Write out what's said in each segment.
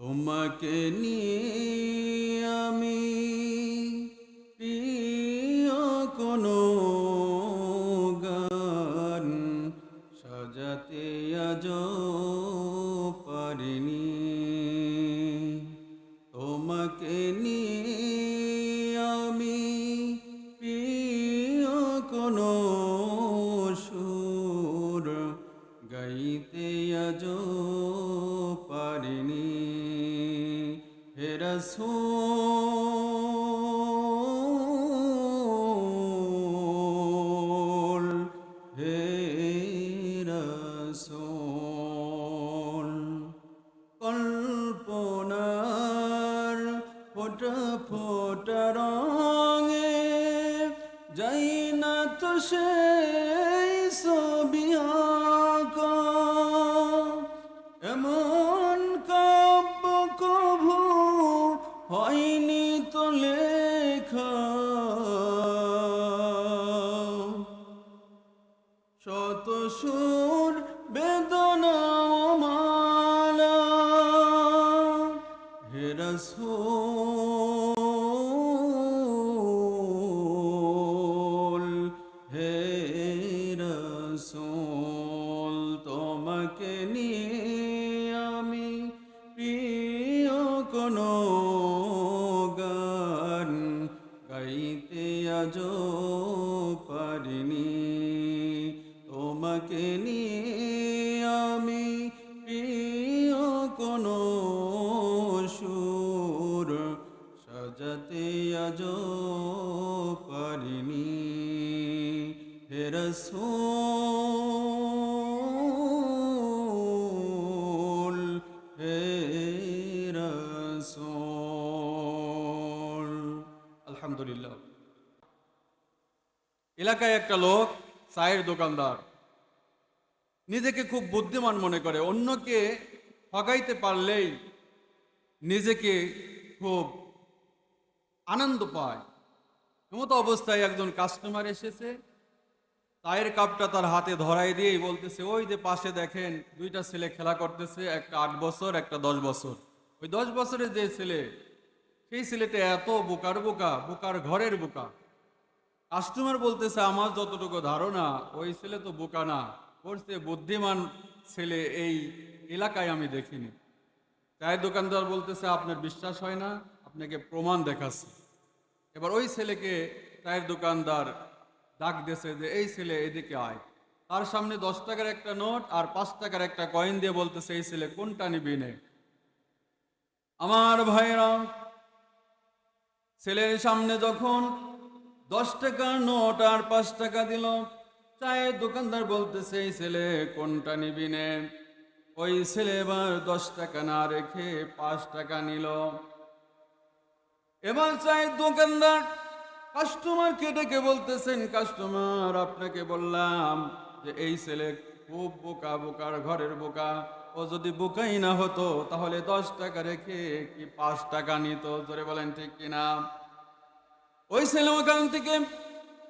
তোমাকে নিয়ে আমি প্রিয় কোনো গান সাজাতে আজও পারিনি। তোমাকে নিয়ে আমি প্রিয় কোনো সুর গাইতে আজও পারিনি। হে রাসূল, হে রাসূল, কল্পনার ফোঁটা ফোঁটা রঙে যাই না তো সেই ছবি আঁকা। এমন কাব্য কভু হয়নি তো লেখা। শত সুর বেদনা মালা। হে রাসূল, হে রাসূল, তোমাকে নিয়ে আমি প্রিয় কোনো গান গাইতে আজও পারিনি। তোমাকে নিয়ে আমি প্রিয় কোনো সুর সাজাতে আজও পারিনি। হে রাসূল, হে রাসূল। আলহামদুলিল্লাহ। এলাকায় একটা লোক চায়ের দোকানদার, নিজেকে খুব বুদ্ধিমান মনে করে, অন্যকে ঠকাইতে পারলেই নিজেকে খুব আনন্দ পায়। এমতো অবস্থায় একজন কাস্টমার এসেছে, চায়ের কাপটা তার হাতে ধরাই দিয়েই বলতেছে, ওই যে পাশে দেখেন দুইটা ছেলে খেলা করতেছে, একটা 8 বছর একটা 10 বছর। ওই 10 বছরের যে ছেলে, সেই ছেলেটা এত বোকার বোকা, বোকার ঘরের বোকা। কাস্টমার বলতেছে, আমার যতটুকু ধারণা ওই ছেলে তো বোকা না, ওর চেয়ে বুদ্ধিমান ছেলে এই এলাকায় আমি দেখিনি। চায়ের দোকানদার বলতেছে, আপনার বিশ্বাস হয় না, আপনাকে প্রমাণ দেখাচ্ছে। এবার ওই ছেলেকে চায়ের দোকানদার ডাক দিয়েছে যে, এই ছেলে এদিকে আয়। তার সামনে 10 টাকার একটা নোট আর 5 টাকার একটা কয়েন দিয়ে বলতেছে, এই ছেলে কোনটা নিবি নে। আমার ভাইরা, ছেলের সামনে যখন 10 টাকার নোট আর 5 টাকা দিল, চায়ের দোকানদার বলতেছে, এই ছেলে কোনটা নিবি নে। ওই ছেলে এবার 10 টাকা না রেখে 5 টাকা নিল। এবার চায়ের দোকানদার কাস্টমারকে ডেকে বলতেছেন, কাস্টমার, আপনাকে বললাম যে এই ছেলে খুব বোকা, বোকার ঘরের বোকা। ও যদি বোকাই না হতো তাহলে 10 টাকা রেখে কি 5 টাকা নিত? জোরে বলেন ঠিক কিনা? ওই ছেলে ওখান থেকে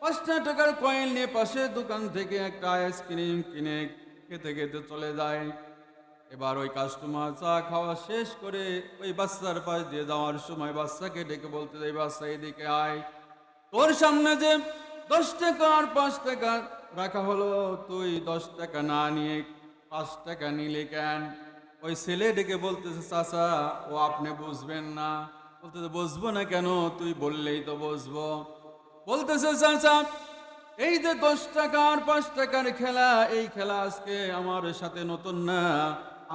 5 টাকার কয়েন নিয়ে পাশের দোকান থেকে একটা আইসক্রিম কিনে খেতে খেতে চলে যায়। এবার ওই কাস্টমার চা খাওয়া শেষ করে ওই বাচ্চার পাশ দিয়ে যাওয়ার সময় বাচ্চাকে ডেকে বলতে, এই বাচ্চা এদিকে আয়, তোর সামনে যে 10 টাকা আর 5 টাকা রাখা হলো, তুই 10 টাকা না নিয়ে 5 টাকা নিলে কেন? ওই ছেলে ডেকে বলতেছে, চাচা, ও আপনি বুঝবেন না। বলতেছে, বুঝবো না কেন? তুই বললেই তো বুঝবো। বলতেছে, চাচা, এই যে 10 টাকা আর 5 টাকার খেলা, এই খেলা আজকে আমার সাথে নতুন না।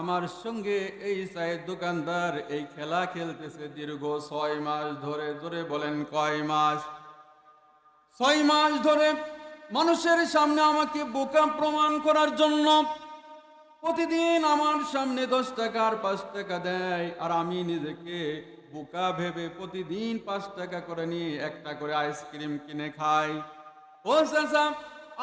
আমার সঙ্গে এই চায়ের দোকানদার এই খেলা খেলতেছে দীর্ঘ 6 মাস ধরে। জোরে বলেন কয় মাস? 6 মাস ধরে মানুষের সামনে আমাকে বোকা প্রমাণ করার জন্য প্রতিদিন আমার সামনে 10 টাকা আর 5 টাকা দেয়, আর আমি নিজেকে বোকা ভেবে প্রতিদিন 5 টাকা করে নিয়ে একটা করে আইসক্রিম কিনে খাই। ও চাচা,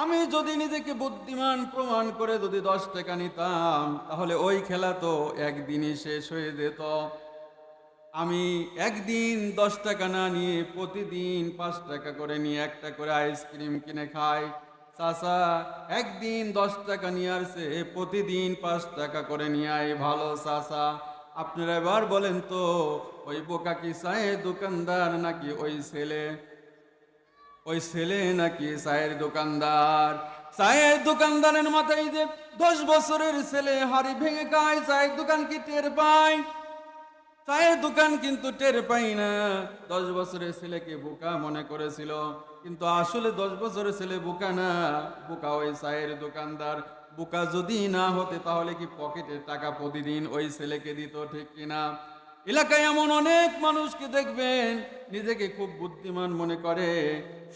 আমি যদি নিজেকে বুদ্ধিমান প্রমাণ করে যদি 10 টাকা নিতাম, তাহলে ওই খেলা তো একদিনই শেষ হয়ে যেত। আমি একদিন 10 টাকা না নিয়ে প্রতিদিন 5 টাকা করে নিয়ে একটা করে আইসক্রিম কিনে খাই। চাচা, একদিন 10 টাকা নিয়ে আসছে, প্রতিদিন 5 টাকা করে নিয়ে আয় ভালো চাচা। আপনারা এবার বলেন তো, ওই বোকা কি চায়ের দোকানদার নাকি ওই ছেলে নাকি চায়ের দোকানদার? চায়ের দোকানদারের মাথায় যে 10 বছরের ছেলে হাড়ি ভেঙে খায়, চায়ের দোকান কি টের পায়? চায়ের দোকান কিন্তু টের পাই না। 10 বছরের ছেলেকে বোকা মনে করেছিল, কিন্তু আসলে 10 বছরের ছেলে বোকা না, বোকা ওই চায়ের দোকানদার। বোকা যদি না হতে তাহলে কি পকেটের টাকা প্রতিদিন ওই ছেলেকে দিত, ঠিক কিনা? এলাকায় এমন অনেক মানুষকে দেখবেন নিজেকে খুব বুদ্ধিমান মনে করে,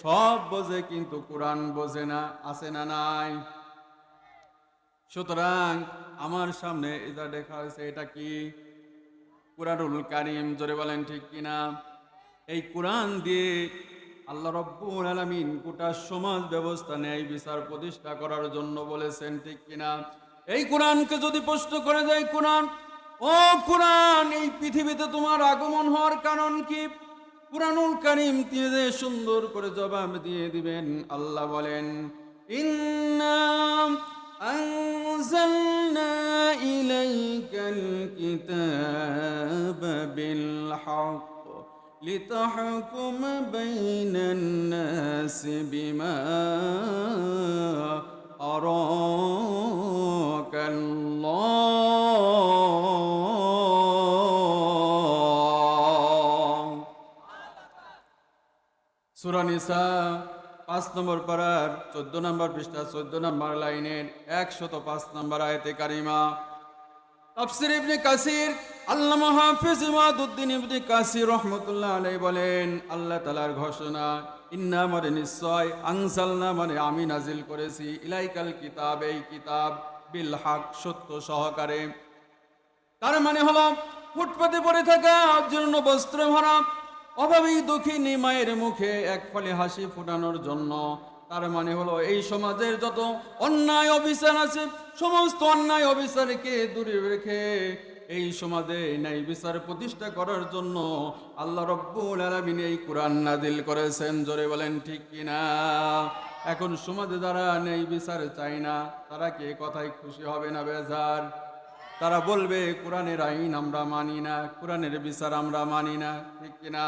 সব বোঝে কিন্তু কোরআন বোঝে না। আছে না নাই? সুতরাং আমার সামনে এটা দেখা হয়েছে, এটা কি? কুরআনুল কারীম। জোরে বলেন ঠিক কিনা? এই কোরআন দিয়ে আল্লাহ রাব্বুল আলামিন গোটা সমাজ ব্যবস্থা ন্যায় বিচার প্রতিষ্ঠা করার জন্য বলেছেন, ঠিক কিনা? এই কোরআনকে যদি প্রশ্ন করে যায় কোরআন, ও কোরআন, এই পৃথিবীতে তোমার আগমন হওয়ার কারণ কি? কুরআনুল কারীম তিনি সুন্দর করে জবাব দিয়ে দিবেন। আল্লাহ বলেন, ইন্না أنزلنا إليك الكتاب بالحق لتحكم بين الناس بما أراك الله। সূরা নিসা 5 নম্বর পারার 14 নম্বর পৃষ্ঠা 14 নম্বর লাইনের 105 নম্বর আয়াতে কারিমা। তাফসীর ইবনে কাসির আল্লামা হাফেজ ইমাদউদ্দিন ইবনে কাসির রাহমাতুল্লাহ আলাইহি বলেন, আল্লাহ তাআলার ঘোষণা, ইন্না মানে নিশ্চয়, আনজালনা মানে আমি নাজিল করেছি, ইলাইকাল কিতাব এই কিতাব, বিল হক সত্য সহকারে। তার মানে হলো ফুটপাতে পড়ে থাকা জীর্ণ বস্ত্র ভরা অভাবী দুঃখিনী মায়ের মুখে এক ফলে হাসি ফোটানোর জন্য। তার মানে হলো এই সমাজের যত অন্যায় অবিচার আছে, সমস্ত অন্যায় অবিচারকে দূরে রেখে এই সমাজে ন্যায় বিচার প্রতিষ্ঠা করার জন্য আল্লাহ রাব্বুল আলামিন এই কোরআন নাজিল করেছেন। জোরে বলেন ঠিক কিনা? এখন সমাজে যারা ন্যায় বিচার চায় না, তারা কি কথায় খুশি হবে না বেজার? তারা বলবে কোরআনের আইন আমরা মানি না, কোরআনের বিচার আমরা মানি না, ঠিক কিনা?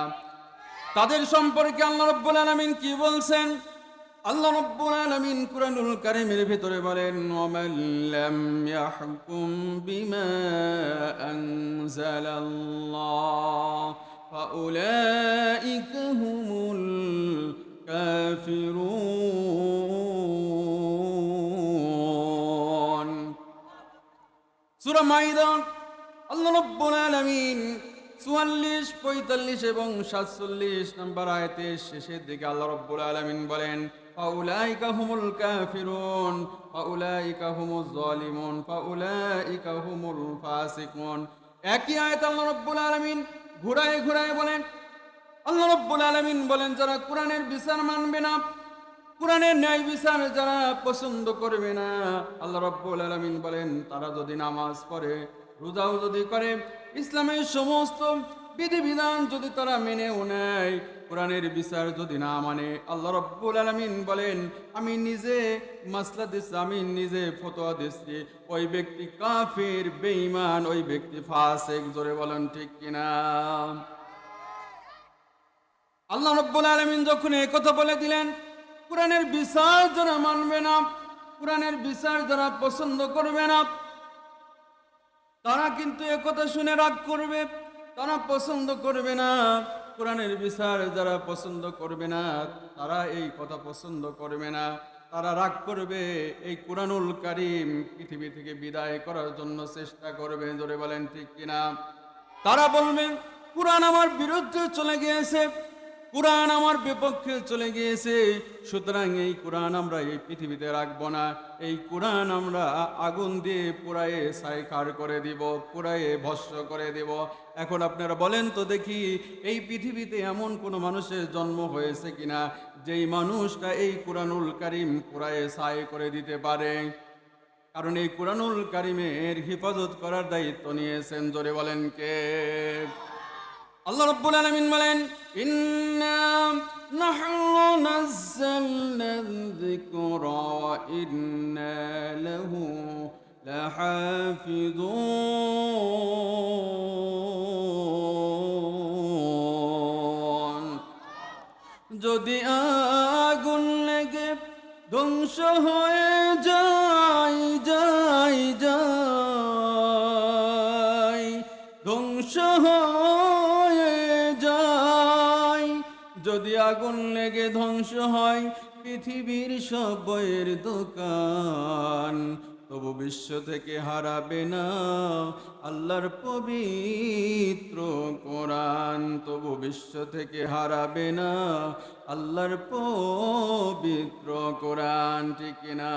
তাদের সম্পর্কে আল্লাহ রাব্বুল আলামিন কি বলছেন? আল্লাহ রাব্বুল আলামিন কুরআনুল কারীমের ভিতরে বলেন, ওয়ামান লাম ইয়াহকুম বিমা আনজালাল্লাহ ফাউলাইকা হুমুল কাফিরুন। সূরা মাইদা আল্লাহ রাব্বুল আলামিন 44, 45 এবং 47 নম্বর আয়াতের শেষের দিকে আল্লাহ রাব্বুল আলামিন বলেন, ফাউলাইকা হুমুল কাফিরুন ফাউলাইকা হুমুজ জালিমুন ফাউলাইকা হুমুল ফাসিকুন। একই আয়াত আল্লাহ রাব্বুল আলামিন ঘুরায় ঘুরায় বলেন। আল্লাহ রাব্বুল আলামিন বলেন, যারা কোরআনের বিচার মানবে না, কোরআনের ন্যায় বিচার যারা পছন্দ করবে না, আল্লাহ রাব্বুল আলামিন বলেন, তারা যদি নামাজ পড়ে, রোজাও যদি করে, ইসলামের সমস্ত বিধিবিধান যদি তারা মেনেও নেয়, কোরআনের বিচার যদি না মানে, আল্লাহ রাব্বুল আলামিন বলেন, আমি নিজে মাসলা দিচ্ছি, আমি নিজে ফতোয়া দিচ্ছি, ওই ব্যক্তি কাফির, বেঈমান, ওই ব্যক্তি ফাসিক। জোরে বলেন ঠিক কিনা? আল্লাহ রাব্বুল আলামিন যখন এই কথা বলে দিলেন, কোরআনের বিচার যারা মানবে না, কোরআনের বিচার যারা পছন্দ করবে না, তারা কিন্তু একথা শুনে রাগ করবে, তারা পছন্দ করবে না। কোরআনের বিচার যারা পছন্দ করবে না, তারা এই কথা পছন্দ করবে না, তারা রাগ করবে, এই কুরআনুল কারীম পৃথিবী থেকে বিদায় করার জন্য চেষ্টা করবে। জোরে বলেন ঠিক কিনা? তারা বলবে, কুরআন আমার বিরুদ্ধে চলে গিয়েছে, কুরআন আমার বিপক্ষে চলে গিয়েছে, সুতরাং এই কুরআন আমরা এই পৃথিবীতে রাখবো না, এই কুরআন আমরা আগুন দিয়ে পুড়ায়ে ছাইখার করে দিব, পুড়ায়ে ভস্ম করে দেব। এখন আপনারা বলেন তো দেখি, এই পৃথিবীতে এমন কোনো মানুষের জন্ম হয়েছে কিনা যেই মানুষটা এই কুরআনুল কারীম পুড়ায়ে ছাই করে দিতে পারে? কারণ এই কুরআনুল কারীমের হিফাজত করার দায়িত্ব নিয়েছেন। জোরে বলেন কে? আল্লাহ রাব্বুল আলামিন বলেন, ইন্না নাহনু নাযালনা যিকরা ওয়া ইন্না লাহু লাহাফিজুন। যদি আগুন লেগে ধ্বংস হয়ে যায়, ধ্বংস হয়ে যায়, যদি আগুন লেগে ধ্বংস হয় পৃথিবীর সব বইয়ের দোকান, তবু বিশ্ব থেকে হারাবে না আল্লাহর পবিত্র কোরআন। তবু বিশ্ব থেকে হারাবে না আল্লাহর পবিত্র কোরআন। ঠিক না?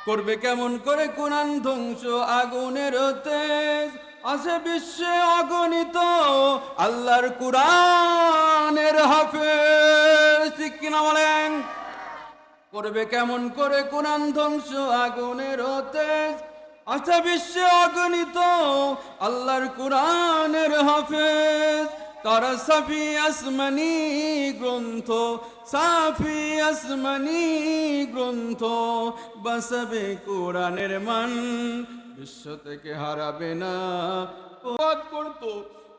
করবে কেমন করে কোরআন ধ্বংস? আগুনের তেজ আছে বিশ্বে অগণিত আল্লাহর কোরআনের হাফেজ। ঠিক কিনা বলেন? করবে কেমন করে কোরআন ধ্বংস? আগুনের তেজ আছে বিশ্বে অগণিত আল্লাহর কোরআনের হাফেজ। তারা সাফি আসমানি গ্রন্থ, সাফি আসমানি গ্রন্থ বাসাবে কোরআনের মান, বিশ্ব থেকে হারাবে না করতো।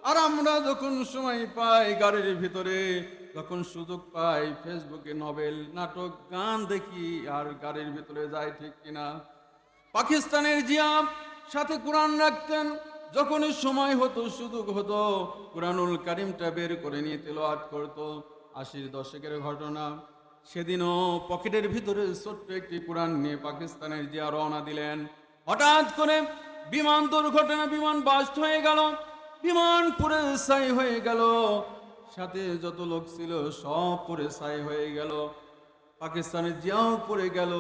আর আমরা যখন সময় পাই গাড়ির ভিতরে, যখন সুযোগ পাই ফেসবুকে নভেল, নাটক, গান দেখি আর গাড়ির ভিতরে যাই। ঠিক কিনা? পাকিস্তানের জিয়া সাথে কোরআন রাখতেন, যখনই সময় হতো সুযোগ হতো কোরআনুল কারিমটা বের করে নিয়ে তেলাওয়াত করতো। 80-র দশকের ঘটনা। সেদিনও পকেটের ভিতরে ছোট্ট একটি কোরআন নিয়ে পাকিস্তানের জিয়া রওনা দিলেন। হঠাৎ করে বিমান দুর্ঘটনা, বিমান বাস্ট হয়ে গেল, বিমান পুড়ে ছাই হয়ে গেল, সাথে যত লোক ছিল সব পুড়ে ছাই হয়ে গেল, পাকিস্তানের জিয়াও পড়ে গেল।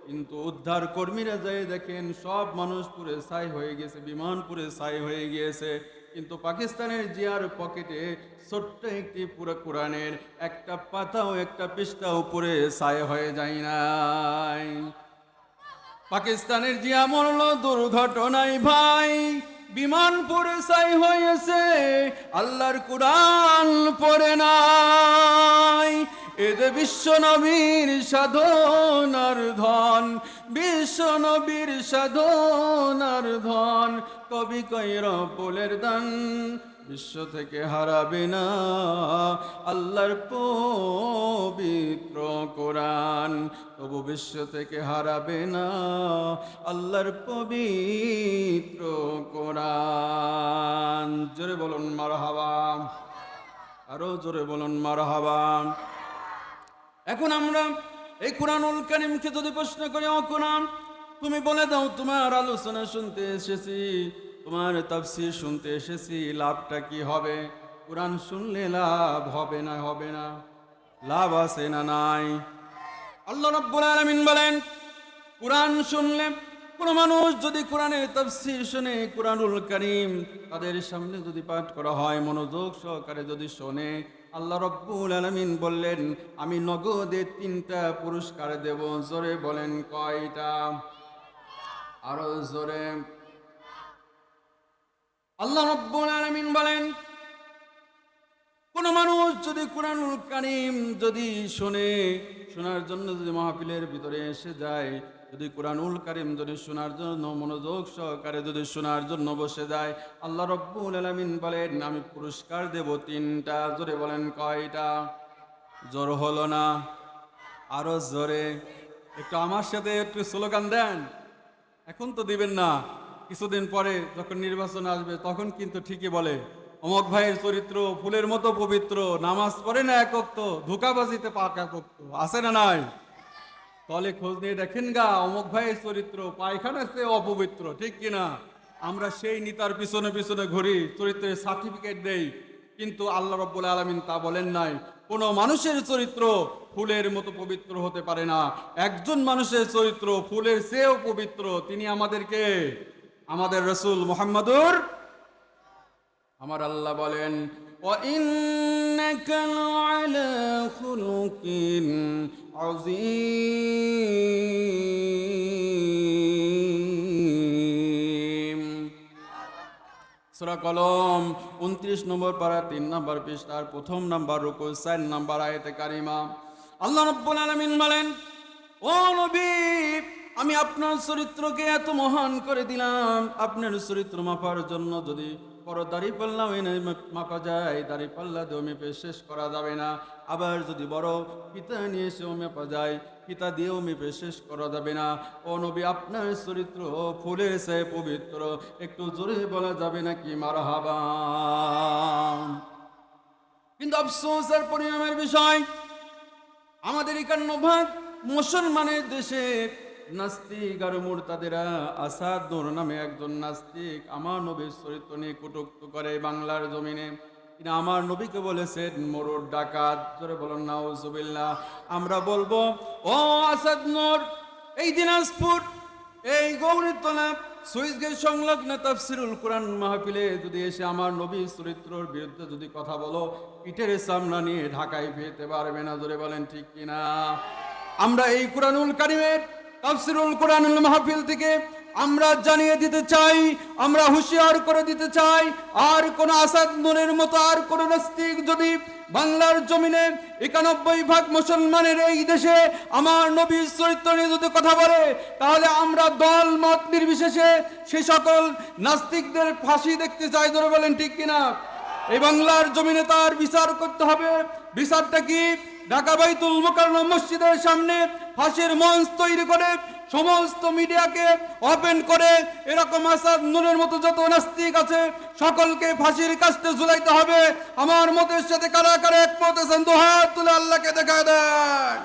কিন্তু উদ্ধার কর্মীরা যায় দেখেন সব মানুষ পুড়ে ছাই হয়ে গেছে, বিমান পুড়ে ছাই হয়ে গিয়েছে, কিন্তু পাকিস্তানের জিয়ার পকেটে ছোট্ট একটি পুরো কোরআনের একটা পাতাও, একটা পৃষ্ঠাও পুড়ে ছাই হয়ে যায় নাই। পাকিস্তানের জিয়া মরল দুর্ঘটনায় ভাই, বিমান পড়ে ছাই হয়েছে, আল্লাহর কোরআন পড়ে নাই। এদের বিশ্ব নবীর সাধনার ধন, বিশ্ব নবীর সাধনার ধন, কবি কইর পোলের দান, বিশ্ব থেকে হারাবে না আল্লাহর পবিত্র কোরআন। তবু বিশ্ব থেকে হারাবে না আল্লাহর পবিত্র কোরআন। জোরে বলুন মারহাবা, আরো জোরে বলুন মারহাবা। এখন আমরা এই কোরআনুল কারীমকে যদি প্রশ্ন করি, ও কোরআন তুমি বলে দাও, তোমার আলোচনা শুনতে এসেছি, তোমার তাফসীর শুনতে এসেছি, লাভটা কি হবে? কোরআন শুনলে লাভ হবে না? হবে না? লাভ আছে না নাই? আল্লাহ রাব্বুল আলামিন বলেন, কোরআন শুনলে, কোন মানুষ যদি কোরআনের তাফসীর শুনে, কোরআনুল কারীম তাদের সামনে যদি পাঠ করা হয়, মনোযোগ সহকারে যদি শোনে, আল্লাহ রাব্বুল আলামিন বললেন আমি নগদে 3টা পুরস্কার দেব। জোরে বলেন কয়টা? আরো জোরে। আল্লাহ রাব্বুল আলামিন বলেন কোন মানুষ যদি কোরআনুল কারীম যদি শোনে, শোনার জন্য যদি মাহফিলের ভিতরে এসে যায়, যদি কোরআনুল কারীম যদি শোনার জন্য মনোযোগ সহকারে যদি শোনার জন্য বসে যায়, আল্লাহ রাব্বুল আলামিন বলেন আমি পুরস্কার দেব 3টা। জোরে বলেন কয়টা? জোর হলো না? আরো জোরে। একটু আমার সাথে একটু স্লোগান দেন। এখন তো দিবেন না, কিছুদিন পরে যখন নির্বাচন আসবে তখন কিন্তু ঠিকই বলে অমক ভাইয়ের চরিত্র ফুলের মতো পবিত্র, নামাজ পড়ে না এক ওয়াক্ত, ধোঁকাবাজিতে পাক এক ওয়াক্ত। আছে না নাই? তলে খোঁজ নিয়ে দেখেন গা, অমক ভাইয়ের চরিত্র পায়খানার চেয়ে অপবিত্র। ঠিক কিনা? আমরা সেই নেতার পিছনে পিছনে ঘুরি, চরিত্রের সার্টিফিকেট দেই, কিন্তু আল্লাহ রাব্বুল আলামিন তা বলেন নাই। কোন মানুষের চরিত্র ফুলের মতো পবিত্র হতে পারে না। একজন মানুষের চরিত্র ফুলের চেয়েও পবিত্র, তিনি আমাদেরকে, আমাদের রাসূল মুহাম্মদুর। আমার আল্লাহ বলেন ওয়া ইন্নাকা লাআলা খুলুকিন আযীম। সূরা কলম 29 নম্বর পারা 3 নম্বর পৃষ্ঠার 1 নম্বর রুকু 4 নম্বর আয়াতে কারিমা। আল্লাহ রাব্বুল আলামিন বলেন ও নবী আমি আপনার চরিত্রকে এত মহান করে দিলাম, আপনার চরিত্র মাপার জন্য যদি বড় দাড়ি পাল্লা এনে মাপা যায়, দাড়ি পাল্লা দিয়েও মেপে শেষ করা যাবে না। আবার যদি বড় ফিতা নিয়ে এসেও মাপা যায়, ফিতা দিয়েও মেপে শেষ করা যাবে না। ও নবী, আপনার চরিত্র ফুলের চেয়ে পবিত্র, একটু জোরে বলা যাবে নাকি মারহাবা? কিন্তু আফসোস আর পরিণামের বিষয়, আমাদের 51 মুসলমানের দেশে নাস্তিক আর মুরতাদেরা আসাদ নূর নামে একজন নাস্তিক আমার নবীর চরিত্র নিয়ে কটূক্তি করে বাংলার জমিনে। তিনি আমার নবীকে বলেছেন মরুর ডাকাত। জোরে বলুন নাউজুবিল্লাহ। আমরা বলবো, ও আসাদ নূর, এই দিনাজপুর, এই গৌরীতলা সুইচ গেট সংলগ্ন তাফসিরুল কোরআন মাহফিলে যদি এসে আমার নবীর চরিত্রের বিরুদ্ধে যদি কথা বলো, পিঠের সামনা নিয়ে ঢাকায় ফিরতে পারবে না। জোরে বলেন ঠিক কিনা? আমরা এই কুরআনুল কারীমের তাফসিরুল কোরআনুল মাহফিল থেকে আমরা জানিয়ে দিতে চাই, আমরা হুঁশিয়ার করে দিতে চাই, আর কোন আসাদ নূরের মতো আর কোন নাস্তিক যদি বাংলার জমিনে 91% মুসলমানের এই দেশে আমার নবীর চরিত্র নিয়ে যদি কথা বলে, তাহলে আমরা দল মত নির্বিশেষে সেই সকল নাস্তিকদের ফাঁসি দেখতে চাই। ধরে বলেন ঠিক কিনা? এই বাংলার জমিনে তার বিচার করতে হবে। বিচারটা কি? ঢাকা বাইতুল মুকাররম মসজিদের সামনে ফাঁসির মঞ্চ তৈরি করে সমস্ত মিডিয়াকে ওপেন করে এরকম আসাদ নূরের মতো যত নাস্তিক আছে সকলকে ফাঁসির কাস্টে ঝুলাইতে হবে। আমার মতের সাথে কারা কারা একমত আছেন? দুহাত তুলে আল্লাহকে দেখা দেন।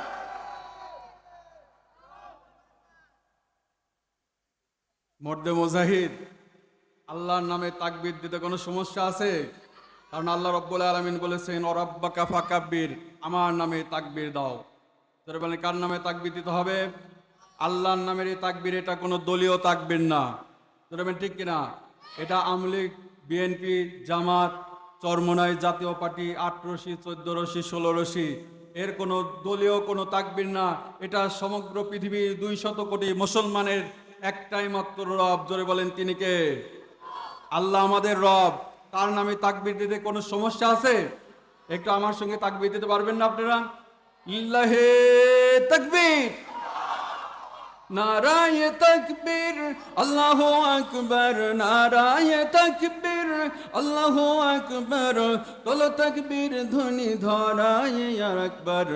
মর্দে মুজাহিদ, আল্লাহর নামে তাকবীর দিতে কোনো সমস্যা আছে? কারণ আল্লাহ রাব্বুল আলামিন বলেছেন ওরাব্বাকা ফাকাব্বির, আমার নামে তাকবীর দাও। তার মানে কার নামে তাকবীর দিতে হবে? আল্লাহর নামের এই তাকবীর, এটা কোনো দলীয় তাকবীর না। বলবেন ঠিক কিনা? এটা আওয়ামী লীগ, বিএনপি, জামাত, চরমোনাই জাতীয় পার্টি, 8 রশি, 14 রশি, 16 রশি, এর কোনো দলীয় কোনো তাকবীর না। এটা সমগ্র পৃথিবীর 200 কোটি মুসলমানের একটাই মাত্র রব। জোরে বলেন তিনি কে? আল্লাহ আমাদের রব। তার নামে তাকবীর দিতে কোনো সমস্যা আছে? একটু আমার সঙ্গে তাকবীর দিতে পারবেন না আপনারা? লিল্লাহে তাকবীর, নারায়ে তাকবীর, আল্লাহু আকবার, নারায়ে তাকবীর, আল্লাহু আকবার, তোলো তাকবীর ধ্বনি ধরায়ে ইয়া আকবার।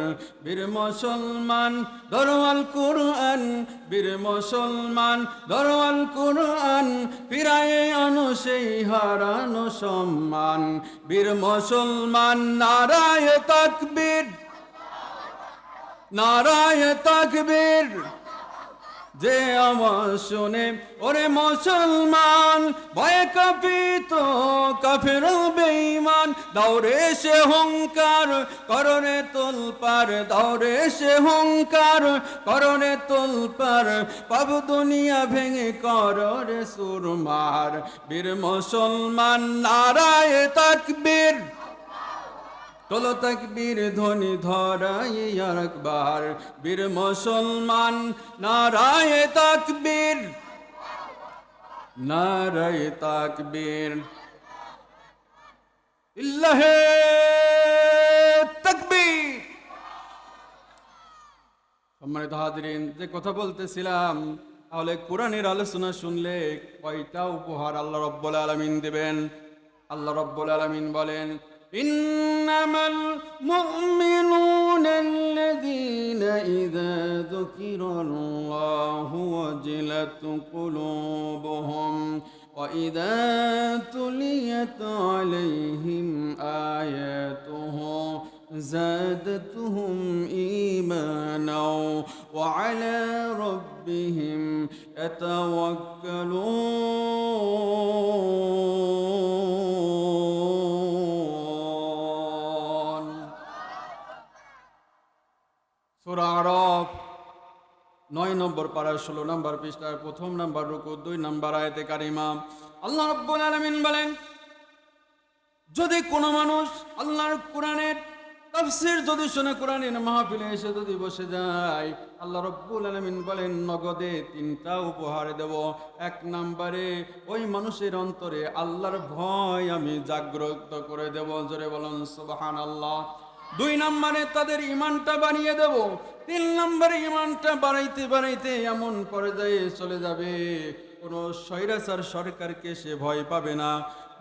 বীর মুসলমান ধরো আল কুরআন, বীর মুসলমান ধরো আল কুরআন, ফিরায়ে আনো সেই হারানো সম্মান। বীর মুসলমান নারায়ে তাকবীর, নারায়ে তাকবীর। যে আওয়াজ শুনে ওরে মুসলমান, ভয়ে কাঁপিত কাফের বেঈমান। দৌড়ে সে হুঙ্কার করনে তোলপার, দৌড়ে সে হুঙ্কার করনে তোলপার। পাব দুনিয়া ভেঙে কররে সুরমার। বীর মুসলমান নারায়ে তাকবীর, তোলো তাকবীর ধ্বনি ধরায়ে ইয়া আকবার। বীর মুসলমান নারায়ে তাকবীর, নারায়ে তাকবীর, লিল্লাহে তাকবীর। সম্মানিত হাজিরিন, যে কথা বলতেছিলাম, তাহলে কোরআনের আলোচনা শুনলে কয়টা উপহার আল্লাহ রাব্বুল আলামিন দেবেন? আল্লাহ রাব্বুল আলামিন বলেন, إنما المؤمنون الذين إذا ذكر الله وجلت قلوبهم وإذا تليت عليهم آياته زادتهم إيمانا وعلى ربهم يتوكلون। সূরা আরাফ 9 নম্বর পারা 16 নম্বর পৃষ্ঠার 1 নম্বর রুকু 2 নম্বর আয়াতে কারিমা আল্লাহ রাব্বুল আলামিন বলেন, যদি কোনো মানুষ আল্লাহর কোরআনের তাফসীর যদি শুনে, কোরআনের মাহফিলে এসে যদি বসে যায়, আল্লাহ রাব্বুল আলামিন বলেন নগদে 3টা উপহার দেব। 1 নম্বরে ওই মানুষের অন্তরে আল্লাহর ভয় আমি জাগ্রত করে দেব। জোরে বলুন সুবহানাল্লাহ। 2 নম্বরে তাদের ইমানটা বানিয়ে দেব। 3 নম্বরে ইমানটা বাড়াইতে বাড়াইতে এমন পর্যায়ে চলে যাবে, কোনো স্বৈরাচার সরকারকে সে ভয় পাবে না,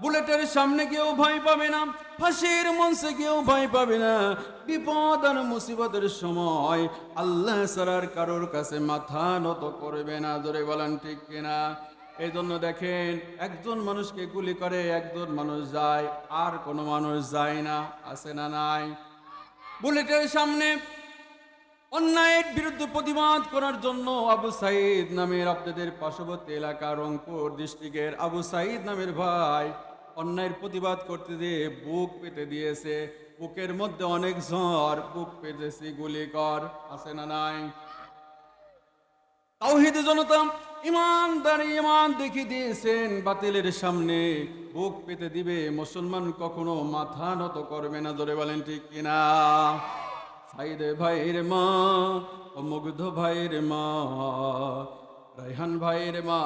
বুলেটের সামনে কেউ ভয় পাবে না, ফাঁসির মঞ্চে কেউ ভয় পাবে না, বিপদ আর মুসিবতের সময় আল্লাহ ছাড়ার কারোর কাছে মাথা নত করবে না। জোরে বলেন ঠিক কিনা? এই জন্য দেখেন, একজন মানুষকে গুলি করে একজন মানুষ যায়, আর কোনো মানুষ যায় না, আছে না নাই? বুলেটের সামনে অন্যায়ের বিরুদ্ধে প্রতিবাদ করার জন্য আবু সাইদ নামের, আপনাদের পার্শ্ববর্তী এলাকা রংপুর ডিস্ট্রিক্টের আবু সাইদ নামের ভাই অন্যায়ের প্রতিবাদ করতে দিয়ে বুক পেতে দিয়েছে। বুকের মধ্যে অনেক ঝড়, বুক পেতেছি, গুলি কর, আছে না নাই? তাওহীদ জনতা ইমানদার ইমান দেখিয়ে দিয়েছেন, বাতিলের সামনে বুক পেতে দিবে, মুসলমান কখনো মাথা নত করবে না। জোরে বলেন ঠিক কিনা? সাইদ ভাইয়ের মা, ও মুগ্ধ ভাইয়ের মা, রায়হান ভাইয়ের মা,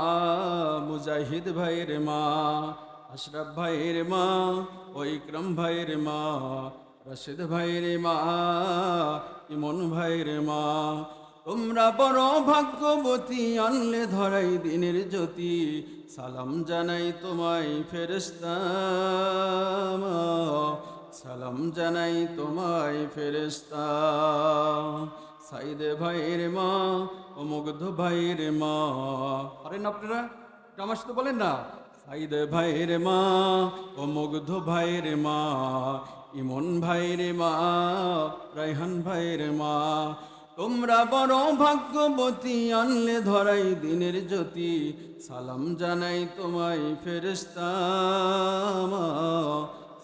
মুজাহিদ ভাইয়ের মা, আশরাফ ভাইয়ের মা, ও ইকরাম ভাইয়ের মা, রশিদ ভাইয়ের মা, ইমন ভাইয়ের মা, তোমরা বড় ভাগ্যবতী, আনলে ধরাই দিনের জ্যোতি, সালাম জানাই তোমায় ফেরেশতা, সালাম জানাই তোমায় ফেরেশতা। সাইদ ভাইয়ের মা, ও মুগ্ধ ভাইয়ের মা, পারেন আপনারা? আমার সাথে বলেন না, সাইদ ভাইয়ের মা, ও মুগ্ধ ভাইয়ের মা, ইমন ভাইয়ের মা, রায়হান ভাইয়ের মা, তোমরা বড় ভাগ্যবতী, আনলে ধরাই দিনের জ্যোতি, সালাম জানাই তোমায় ফেরেশতা,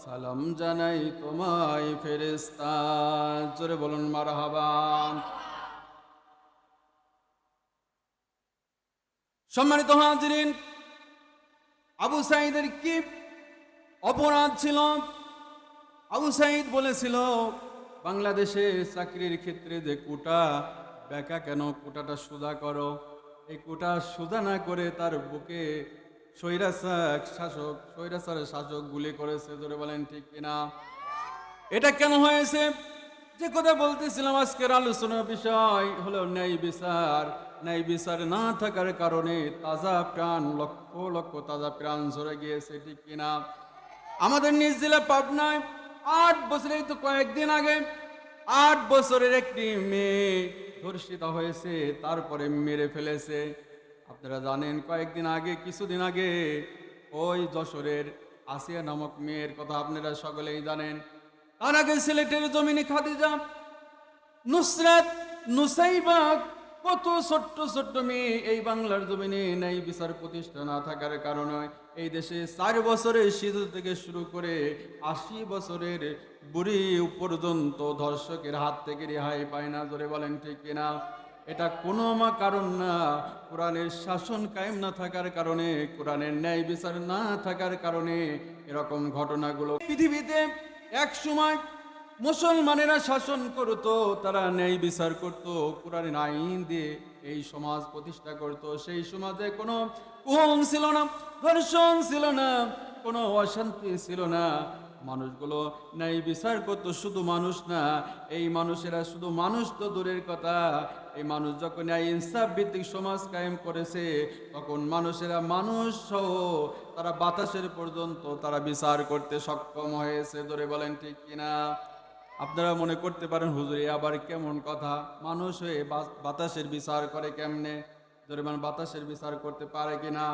সালাম জানাই তোমায় ফেরেশতা। জোরে বলুন মারহাবা। সম্মানিত হাজিরিন, আবু সাঈদের কি অপরাধ ছিল? আবু সাঈদ বলেছিল, বাংলাদেশে চাকরির ক্ষেত্রে যে কোটা বেকা কেন, কোটাটা সোজা করো। এই কোটা সোজা না করে তার বুকে স্বৈরাচারের শাসক গুলি করেছে। ধরে বলেন ঠিক কিনা? এটা কেন হয়েছে? যে কথা বলতেছিলাম, আজকের আলোচনার বিষয় হলো ন্যায় বিচার। ন্যায় বিচার না থাকার কারণে তাজা প্রাণ, লক্ষ লক্ষ তাজা প্রাণ ঝরে গিয়েছে, ঠিক কিনা? আমাদের নিজ জেলা পাবনায় 8 বছরেই তো কয়েকদিন আগে 8 বছরের একটি মেয়ে ধর্ষিত হয়েছে, তারপরে মেরে ফেলেছে। আপনারা জানেন, কয়েকদিন আগে, কিছুদিন আগে ওই যশোরের আসিয়া নামক মেয়ের কথা আপনারা সকলেই জানেন। তার আগে সিলেটের জমিনে খাদিজা, নুসরাত, নুসাইবা, কত ছোট্ট ছোট্ট মেয়ে এই বাংলার জমিনে ন্যায় বিচার প্রতিষ্ঠা না থাকার কারণে এই দেশে 4 বছরের শিশু থেকে শুরু করে 80 বছরের বুড়ি পর্যন্ত ধর্ষকের হাত থেকে রেহাই পায় না। জোরে বলেন ঠিক কিনা? এটা কোনো কারণ না, কোরআনের শাসন কায়েম না থাকার কারণে, কোরআনের ন্যায় বিচার না থাকার কারণে এরকম ঘটনাগুলো। পৃথিবীতে এক সময় মুসলমানেরা শাসন করত, তারা ন্যায় বিচার করত, কোরআনের আইন দিয়ে এই সমাজ প্রতিষ্ঠা করত। সেই সমাজে কোনো খুন ছিল না, ধর্ষণ ছিল না, কোনো অশান্তি ছিল না। মানুষগুলো ন্যায় বিচার করতো। শুধু মানুষ না, এই মানুষেরা শুধু মানুষ তো দূরের কথা, এই মানুষ যখন ন্যায় ইনসাফ ভিত্তিক সমাজ কায়েম করেছে, তখন মানুষেরা মানুষ সহ তারা বাতাসের পর্যন্ত তারা বিচার করতে সক্ষম হয়েছে। ধরে বলেন ঠিক কিনা? আপনারা মনে করতে পারেন, হুজুর আবার কেমন কথা, মানুষ হয়ে বাতাসের বিচার করে কেমনে? ধরে মানে বাতাসের বিচার করতে পারে কিনা?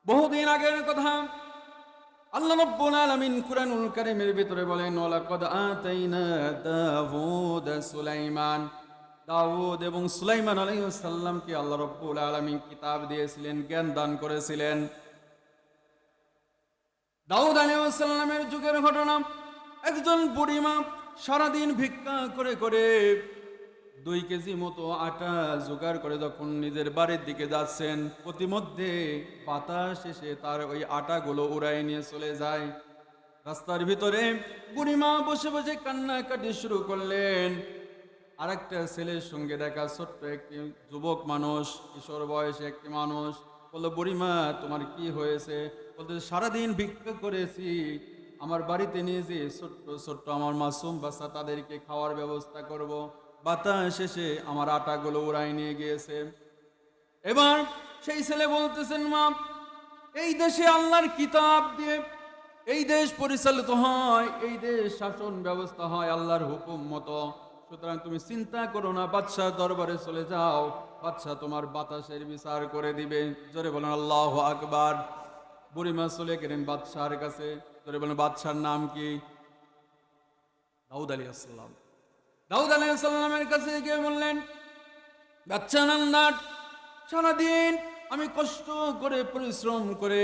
বহুদিন আগের কথা, আল্লাহ রাব্বুল আলামিন কুরআনুল কারীমের ভিতরে বলেন, ওয়ালাকাদ আতাইনা দাউদা সুলাইমান। দাউদ এবং সুলাইমান আলাইহিস সালামকে আল্লাহ রাব্বুল আলামিন কিতাব দিয়েছিলেন, জ্ঞান দান করেছিলেন। দাউদ আলাইহিস সালামের যুগের ঘটনা, একজন বুড়িমা সারাদিন ভিক্ষা করে করে 2 কেজি মতো আটা জোগাড় করে যখন নিজের বাড়ির দিকে যাচ্ছেন, প্রতিমধ্যে বাতাস এসে তার ওই আটাগুলো উড়াই নিয়ে চলে যায়। রাস্তার ভিতরে বুড়িমা বসে বসে কান্নাকাটি শুরু করলেন। আরেকটা ছেলের সঙ্গে দেখা, ছোট্ট একটি যুবক মানুষ, কিশোর বয়সে একটি মানুষ, বললো, বুড়িমা তোমার কি হয়েছে? বলতে, সারাদিন ভিক্ষা করেছি, আমার বাড়িতে নিয়ে যে ছোট্ট ছোট্ট আমার মাসুম বাচ্চা তাদেরকে খাওয়ার ব্যবস্থা করব। বাতাস শেষে আমার আটাগুলো উড়াই নিয়ে গিয়েছে। এবার সেই ছেলে বলতেছেন, মা, এই দেশে আল্লাহর কিতাব দিয়ে এই দেশ পরিচালিত হয়, এই দেশ শাসন ব্যবস্থা হয় আল্লাহর হুকুম মতো। সুতরাং তুমি চিন্তা করো না, বাদশাহ দরবারে চলে যাও, বাদশাহ তোমার বাতাসের বিচার করে দিবে। জোরে বলেন আল্লাহু আকবার। বুড়িমা চলে গেলেন বাদশাহর কাছে। জোরে বলেন, বাদশাহর নাম কি? দাউদ আলাইহিস সালাম। দাউদ আলাইহিস সালামের কাছে গিয়ে বললেন, বাদশাহ নান্দার, সারাদিন আমি কষ্ট করে পরিশ্রম করে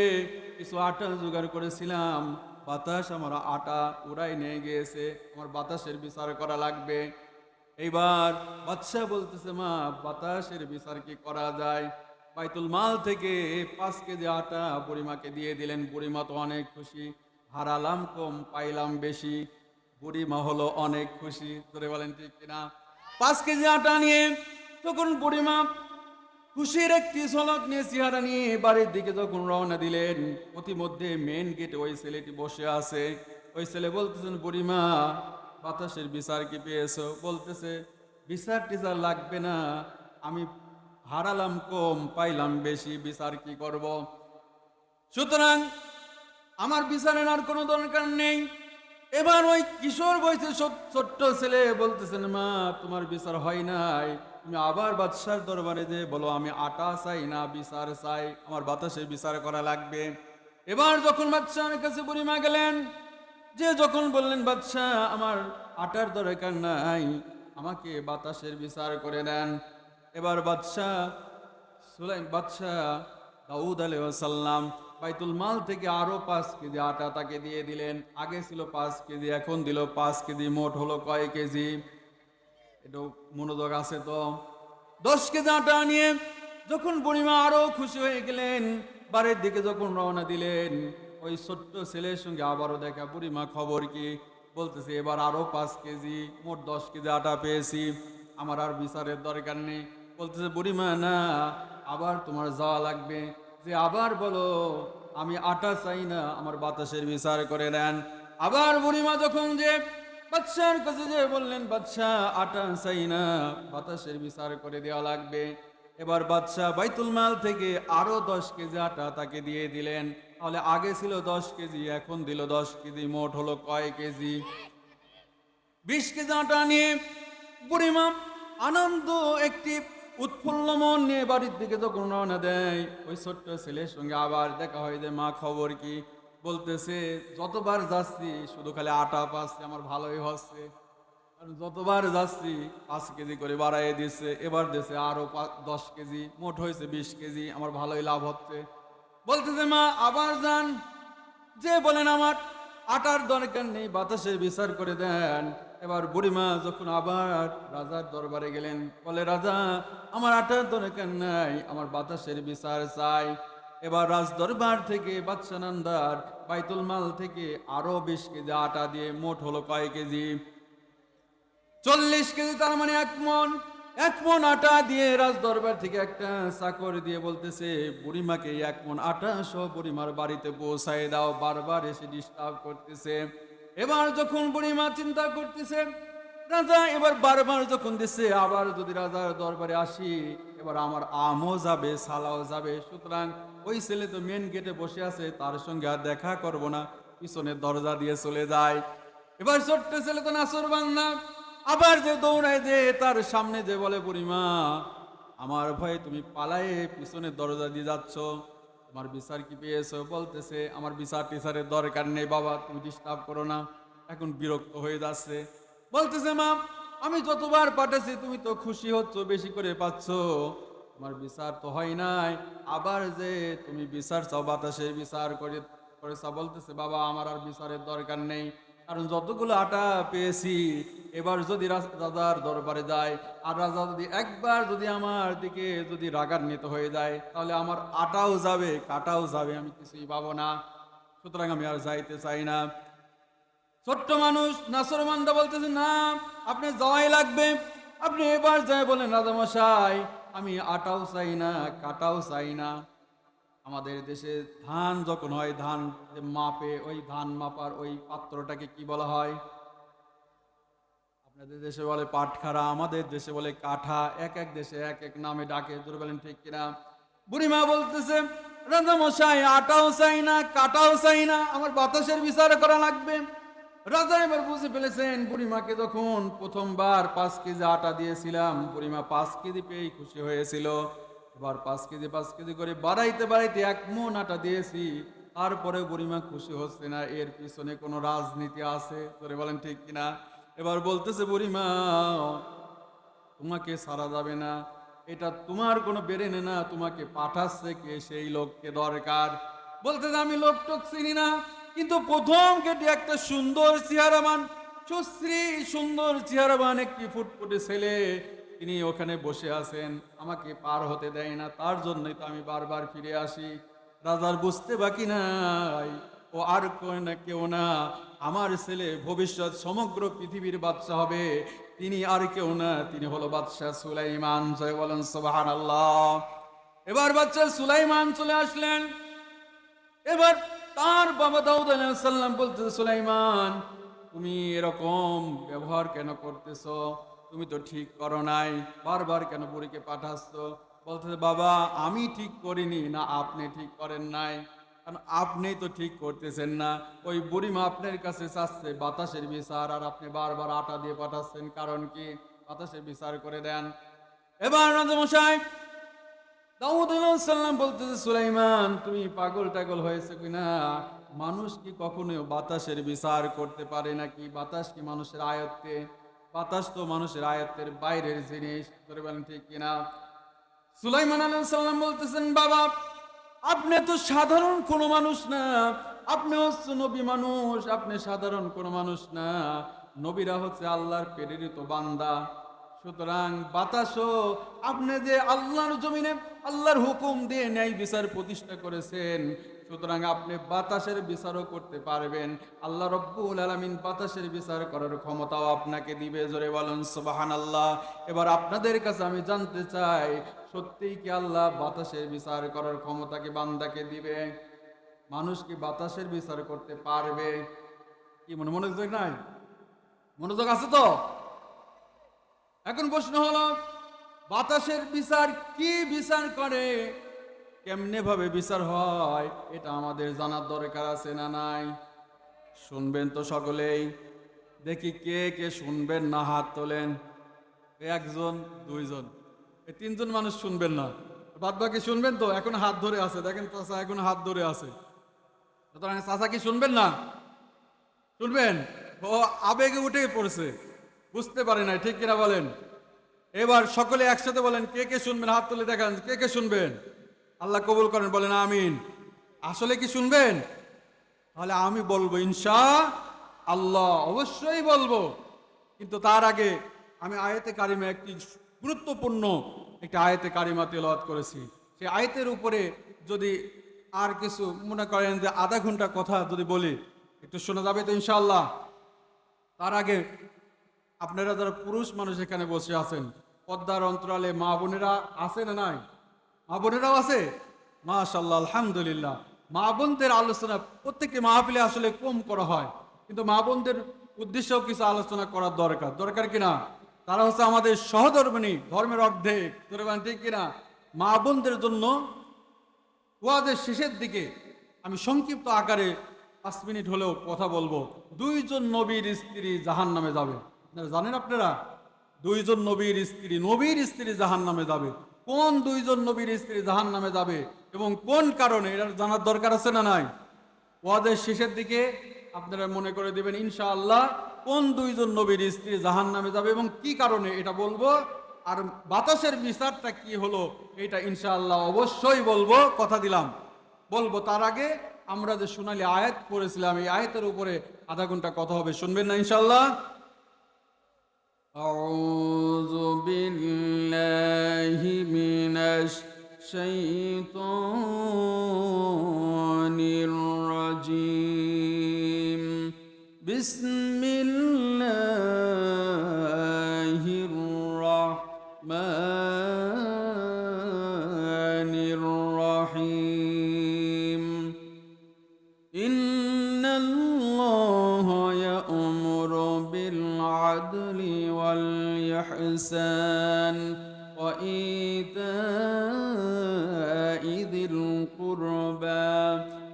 কিছু আটা জোগাড় করেছিলাম, বাতাস আমার আটা উড়াই নিয়ে গিয়েছে, আমার বাতাসের বিচার করা লাগবে। এইবার বাদশাহ বলতেছে, মা, বাতাসের বিচার কি করা যায়? বাইতুল মাল থেকে 5 কেজি আটা বুড়িমাকে দিয়ে দিলেন। বুড়িমা তো অনেক খুশি, হারালাম কম পাইলাম বেশি। বুড়িমা হলো অনেক খুশি। ধরে বলেন ঠিক কিনা? 5 কেজি আটা নিয়ে তখন বুড়িমা খুশির একটি ঝলক নিয়ে চেহারা নিয়ে বাড়ির দিকে যখন রওনা দিলেন, প্রতিমধ্যে মেন গেটে ওই ছেলেটি বসে আছে। ওই ছেলে বলতেছেন, বুড়িমা, বাতাসের বিচার কি পেয়েছো? বলতেছে, বিচার টিচার লাগবে না, আমি হারালাম কম পাইলাম বেশি, বিচার কি করব? সুতরাং আমার বিচারের আর কোনো দরকার নেই। এবার ওই কিশোর বয়সে ছোট্ট ছেলে বলতেছেন, মা, তোমার বিচার হয় নাই, তুমি আবার বাদশার দরবারে যে বলো আমি আটা চাই না, বিচার চাই, আমার বাতাসের বিচার করা লাগবে। এবার যখন বাদশার কাছে বুড়িমা গেলেন, যে যখন বললেন, বাদশাহ আমার আটার দরকার নাই, আমাকে বাতাসের বিচার করে দেন। এবার বাদশাহ দাউদ আলাইহিস সালাম বাইতুল মাল থেকে আরো 5 কেজি আটা তাকে দিয়ে দিলেন। আগে ছিল 5 কেজি, এখন দিল 5 কেজি। মোট হলো কয় কেজি? এটা মনোযোগ আছে তো? 10 কেজি আটা নিয়ে যখন বুড়িমা আরো খুশি হয়ে গেলেন, বাড়ির দিকে যখন রওনা দিলেন, ওই ছোট্ট ছেলের সঙ্গে আবারও দেখা। বুড়িমা, খবর কি? বলতেছে, এবার আরো 5 কেজি, মোট 10 কেজি আটা পেয়েছি, আমার আর বিচারের দরকার নেই। বলতেছে, বুড়িমা, না, আবার তোমার যাওয়া লাগবে, যে আবার বলো আমি আটা চাই না, আমার বাতাসের বিচার করে দেন। আবার বুড়িমা যখন যে বাদশার কাছে যে বললেন, বাদশাহ আটা চাই না, বাতাসের বিচার করে দেওয়া লাগবে। এবার বাদশাহ বাইতুল মাল থেকে আরো 10 কেজি আটা তাকে দিয়ে দিলেন। তাহলে আগে ছিল 10 কেজি, এখন দিল 10 কেজি, মোট হলো কয় কেজি? 20 কেজি আটা নিয়ে বুড়িমা আনন্দ একটি উৎফুল্ল মন নিয়ে বাড়ির দিকে যখন রওনা দেয়, ওই ছোট্ট ছেলের সঙ্গে আবার দেখা হয় যে, মা, খবর কি? বলতেছে, যতবার যাচ্ছি শুধু খালি আটা পাচ্ছি, আমার ভালোই হচ্ছে, কারণ যতবার যাচ্ছি 5 কেজি করে বাড়াইয়ে দিচ্ছে, এবার দিচ্ছে আরো 10 কেজি, মোট হয়েছে 20 কেজি, আমার ভালোই লাভ হচ্ছে। বলতেছে, মা, আবার যান, যে বলেন আমার আটার দরকার নেই, বাতাসের বিচার করে দেন। এবার বুড়িমা যখন আবার রাজার দরবারে গেলেন, বলে, রাজা, আমার আটার দরকার নাই, আমার বাতাসের বিচার চাই। এবার রাজ দরবার থেকে বাদশাহ নান্দার বাইতুল মাল থেকে আরো 20 কেজি আটা দিয়ে মোট হলো কয় কেজি? 40 কেজি, তার মানে 1 মণ। 1 মণ আটা দিয়ে রাজ দরবার থেকে একটা চাকর দিয়ে বলতেছে, বুড়িমাকে 1 মণ আটা সহ বুড়িমার বাড়িতে পৌঁছায় দাও, বারবার এসে ডিস্টার্ব করতেছে। এবার যখন বুড়িমা চিন্তা করতেছে, রাজা এবার বারবার যখন দিচ্ছে, আবার যদি রাজার দরবারে আসি, এবার আমার আমও যাবে, সালাও যাবে। সুতরাং ওই ছেলে তো মেন গেটে বসে আছে, তার সঙ্গে আর দেখা করব না, পিছনের দরজা দিয়ে চলে যায়। এবার ছোট্ট ছেলে তো নাসরবান্দা, আবার যে দৌড়ায় যে তার সামনে যে বলে, বুড়িমা, আমার ভয়ে তুমি পালায়ে পিছনের দরজা দিয়ে যাচ্ছ, তোমার বিচার কি পেয়েছো? বলতেছে, আমার বিচার টিচারের দরকার নেই বাবা, তুমি ডিস্টার্ব করো না। এখন বিরক্ত হয়ে যাচ্ছে, বলতেছে, মা, আমি যতবার পাঠাচ্ছি তুমি তো খুশি হচ্ছ, বেশি করে পাচ্ছ, তোমার বিচার তো হয় নাই, আবার যে তুমি বিচার চাও, বাতাসে বিচার করেছ। বলতেছে, বাবা, আমার আর বিচারের দরকার নেই, কারণ যতগুলো আটা পেয়েছি, এবার যদি রাজার দরবারে যায়, আর রাজা যদি একবার যদি আমার দিকে যদি রাগান্বিত হয়ে যায়, তাহলে আমার আটাও যাবে, কাটাও যাবে, আমি কিছুই পাবো না। সুতরাং আমি আর যাইতে চাই না। ছোট্ট মানুষ নাসরমান্দা বলতেছে, না, আপনি যাওয়াই লাগবে। আপনি এবার যাই বলেন, রাজামশাই, আমি আটাও চাই না, কাটাও চাই না, আমাদের দেশে ধান যখন হয়, ধান যে মাপে, ওই ধান মাপার ওই পাত্রটাকে কি বলা হয়? আপনাদের দেশে বলে পাটখারা, আমাদের দেশে বলে কাঠা। এক এক দেশে এক এক নামে ডাকে, জোরে বলেন ঠিক কিনা? বুড়িমা বলতেছে, রাজা মশাই আটাও চাই না, কাটাও চাই না, আমার বাতাসের বিচার করা লাগবে। রাজা এবার বুঝে ফেলেছেন, বুড়িমাকে যখন প্রথমবার 5 কেজি আটা দিয়েছিলাম, বুড়িমা 5 কেজি পেয়েই খুশি হয়েছিল। এবার 5 কেজি করে বাড়াইতে বাড়াইতে 1 মণ আটা দিয়েছি, তারপরে বুড়িমা খুশি হচ্ছে না। এর পিছনে কোনো রাজনীতি আছে, তোরে বলেন ঠিক কিনা? এবার বলতেছে, বুড়িমা তোমাকে ছাড়া যাবে না, এটা তোমার কোনো বেরেনে না, তোমাকে পাঠাচ্ছে কে, সেই লোককে দরকার। বলতেছে, আমি লোকটোক চিনি না, কিন্তু প্রথম গেটে একটা সুন্দর চেহারাবান, সুশ্রী সুন্দর চেহারাবান একটি ফুটফুটে ছেলে, তিনি ওখানে বসে আছেন, আমাকে পার হতে দেয় না, তার জন্যই তো আমি বারবার ফিরে আসি। রাজার বুঝতে বাকি নাই, ও আর কেউ না, আমার ছেলে ভবিষ্যৎ সমগ্র পৃথিবীর বাদশা হবে, তিনি আর কেউ না, তিনি হলো বাদশাহ সুলাইমান। জয় বলেন সুবহানাল্লাহ। এবার বাদশাহ সুলাইমান চলে আসলেন। এবার তার বাবা দাউদ আলাইহিস সালাম বলতে, সুলাইমান তুমি এরকম ব্যবহার কেন করতেছো? তুমি তো ঠিক করো নাই, বারবার কেন বুড়িকে পাঠাচ্ছ? বলতেছে, বাবা আমি ঠিক করিনি, না আপনি ঠিক করেন নাই, কারণ আপনি তো ঠিক করতেছেন না। ওই বুড়িমা আপনার কাছে চাচ্ছে বাতাসের বিচার, আর আপনি বারবার আটা দিয়ে পাঠাচ্ছেন, কারণ কি? বাতাসের বিচার করে দেন। এবার রাজামশাই দাউদ আলাইহিস সালাম বলতেছে, সুলাইমান তুমি পাগল টাগল হয়েছে কিনা? মানুষ কি কখনো বাতাসের বিচার করতে পারে নাকি? বাতাস কি মানুষের আয়ত্তে? বাতাস তো মানুষের আয়ত্তের বাইরের জিনিস, ধরে বলেন ঠিক কিনা? সুলাইমান আলাইহিস সালাম বলতেছেন, বাবা আপনি তো সাধারণ কোনো মানুষ না, আপনি হচ্ছে নবী মানুষ, আপনি সাধারণ কোনো মানুষ না, নবীরা হচ্ছে আল্লাহর প্রেরিত বান্দা। সুতরাং বাতাসও, আপনি যে আল্লাহর জমিনে আল্লাহর হুকুম দিয়ে ন্যায় বিচার প্রতিষ্ঠা করেছেন, সুতরাং আপনি বাতাসের বিচারও করতে পারবেন। আল্লাহ রব্বুল আলামিন বাতাসের বিচার করার ক্ষমতাও আপনাকে দিবে, জোরে বলেন সুবহানাল্লাহ। এবার আপনাদের কাছে আমি জানতে চাই, সত্যিই কি আল্লাহ বাতাসের বিচার করার ক্ষমতা কি বান্দাকে দিবে? মানুষ কি বাতাসের বিচার করতে পারবে? কি মনোযোগ নাই? মনোযোগ আছে তো? এখন প্রশ্ন হলো, বাতাসের বিচার কি বিচার করে, কেমনে ভাবে বিচার হয়, এটা আমাদের জানার দরকার আছে না নাই? শুনবেন তো সকলেই? দেখি কে কে শুনবেন না, হাত তোলেন। একজন, দুইজন, এই তিনজন মানুষ শুনবেন না, বাদ বাকি শুনবেন তো? এখন হাত ধরে আছে, দেখেন চাচা এখন হাত ধরে আছে, সুতরাং চাচা কি শুনবেন না? শুনবেন? ও আবেগে উঠে পড়েছে, বুঝতে পারে না, ঠিক কিনা বলেন? এবার সকলে একসাথে বলেন, কে কে শুনবেন? হাত তুলে দেখান, কে কে শুনবেন? আল্লাহ কবুল করেন, বলেন আমিন। আসলে কি শুনবেন? তাহলে আমি বলবো ইনশা আল্লাহ, অবশ্যই বলবো। কিন্তু তার আগে আমি আয়াতে কারিমা, একটি গুরুত্বপূর্ণ একটি আয়াতে কারিমা তেলাওয়াত করেছি। সেই আয়াতের উপরে যদি আর কিছু মনে করেন যে আধা ঘন্টা কথা যদি বলি, একটু শোনা যাবে তো ইনশাআল্লাহ? তার আগে আপনারা যারা পুরুষ মানুষ এখানে বসে আছেন, পর্দার অন্তরালে মা বোনেরা আছে না নাই? মা বোনেরাও আছে, মাশাআল্লাহ, আলহামদুলিল্লাহ। মা বোনদের আলোচনা প্রত্যেকটি মাহফিলে আসলে কম করা হয়, কিন্তু মা বোনদের উদ্দেশ্যেও কিছু আলোচনা করার দরকার, দরকার কিনা? তারা হচ্ছে আমাদের সহধর্মিণী, ধর্মের অর্ধেক, ঠিক কিনা? মা বোনদের জন্য ওয়াজের শেষের দিকে আমি সংক্ষিপ্ত আকারে 5 মিনিট হলেও কথা বলবো। 2জন নবীর স্ত্রী জাহান নামে যাবে, জানেন আপনারা? 2জন নবীর স্ত্রী জাহান নামে যাবে। কোন 2জন নবীর স্ত্রী জাহান নামে যাবে এবং কোন কারণে, এটা জানার দরকার আছে না নাই? ওয়াজের শেষের দিকে আপনারা মনে করে দিবেন ইনশাআল্লাহ, কোন 2জন নবীর স্ত্রী জাহান নামে যাবে এবং কি কারণে, এটা বলবো। আর বাতাসের বিচারটা কি হলো, এটা ইনশাআল্লাহ অবশ্যই বলবো, কথা দিলাম বলবো। তার আগে আমরা যে সোনালী আয়াত পড়েছিলাম, এই আয়াতের উপরে আধা ঘন্টা কথা হবে, শুনবেন না ইনশাআল্লাহ? আউযু বিল্লাহি মিনাশ শাইতানির রাজিম। বিসমিল্লাহির রাহমানির রাহিম। ইন্নাল্লাহা ইয়া'মুরু বিল আদলি ওয়াল ইহসান ওয়া ইতা'i যিল কুরবা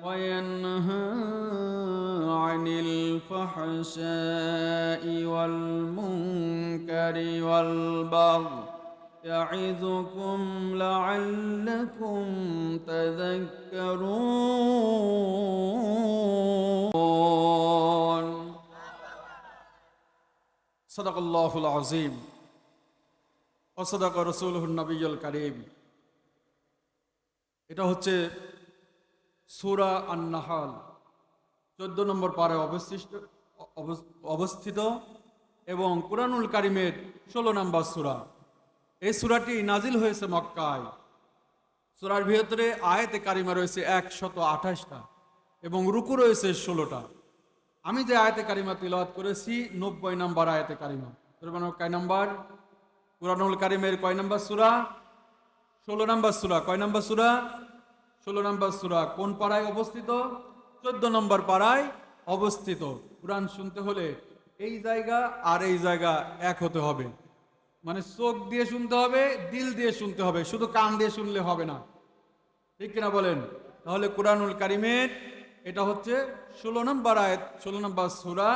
ওয়া ইয়ানহা আনিল ফাহশাই ওয়াল মুনকারি ওয়াল বাগই يعظكم لعلكم تذكرون صدق الله العظيم وصدق رسوله النبي الكريم এটা হচ্ছে সূরা আন-নাহল 14 নম্বর পারায় অবস্থিত এবং কুরআনুল কারীমের 16 নম্বর সূরা। এই সূরাটি নাজিল হয়েছে মক্কায়। সূরার ভিতরে আয়াতে কারিমা রয়েছে 128টা এবং রুকু রয়েছে 16টা। আমি যে আয়াতে কারিমা তিলাওয়াত করেছি 90 নম্বর আয়াতে কারিমা। কয় নম্বর? কুরআনুল কারীমের কয় নম্বর সূরা? 16 নম্বর সূরা। কয় নম্বর সূরা? 16 নম্বর সূরা। কোন পারায় অবস্থিত? 14 নম্বর পারায় অবস্থিত। কুরআন শুনতে হলে এই জায়গা আর এই জায়গা এক হতে হবে, মানে চোখ দিয়ে শুনতে হবে, দিল দিয়ে শুনতে হবে, শুধু কান দিয়ে শুনলে হবে না। ঠিক কিনা বলেন? তাহলে কুরআনুল কারীমের এটা হচ্ছে 16 নম্বর আয়াত, 16 নম্বর সূরা।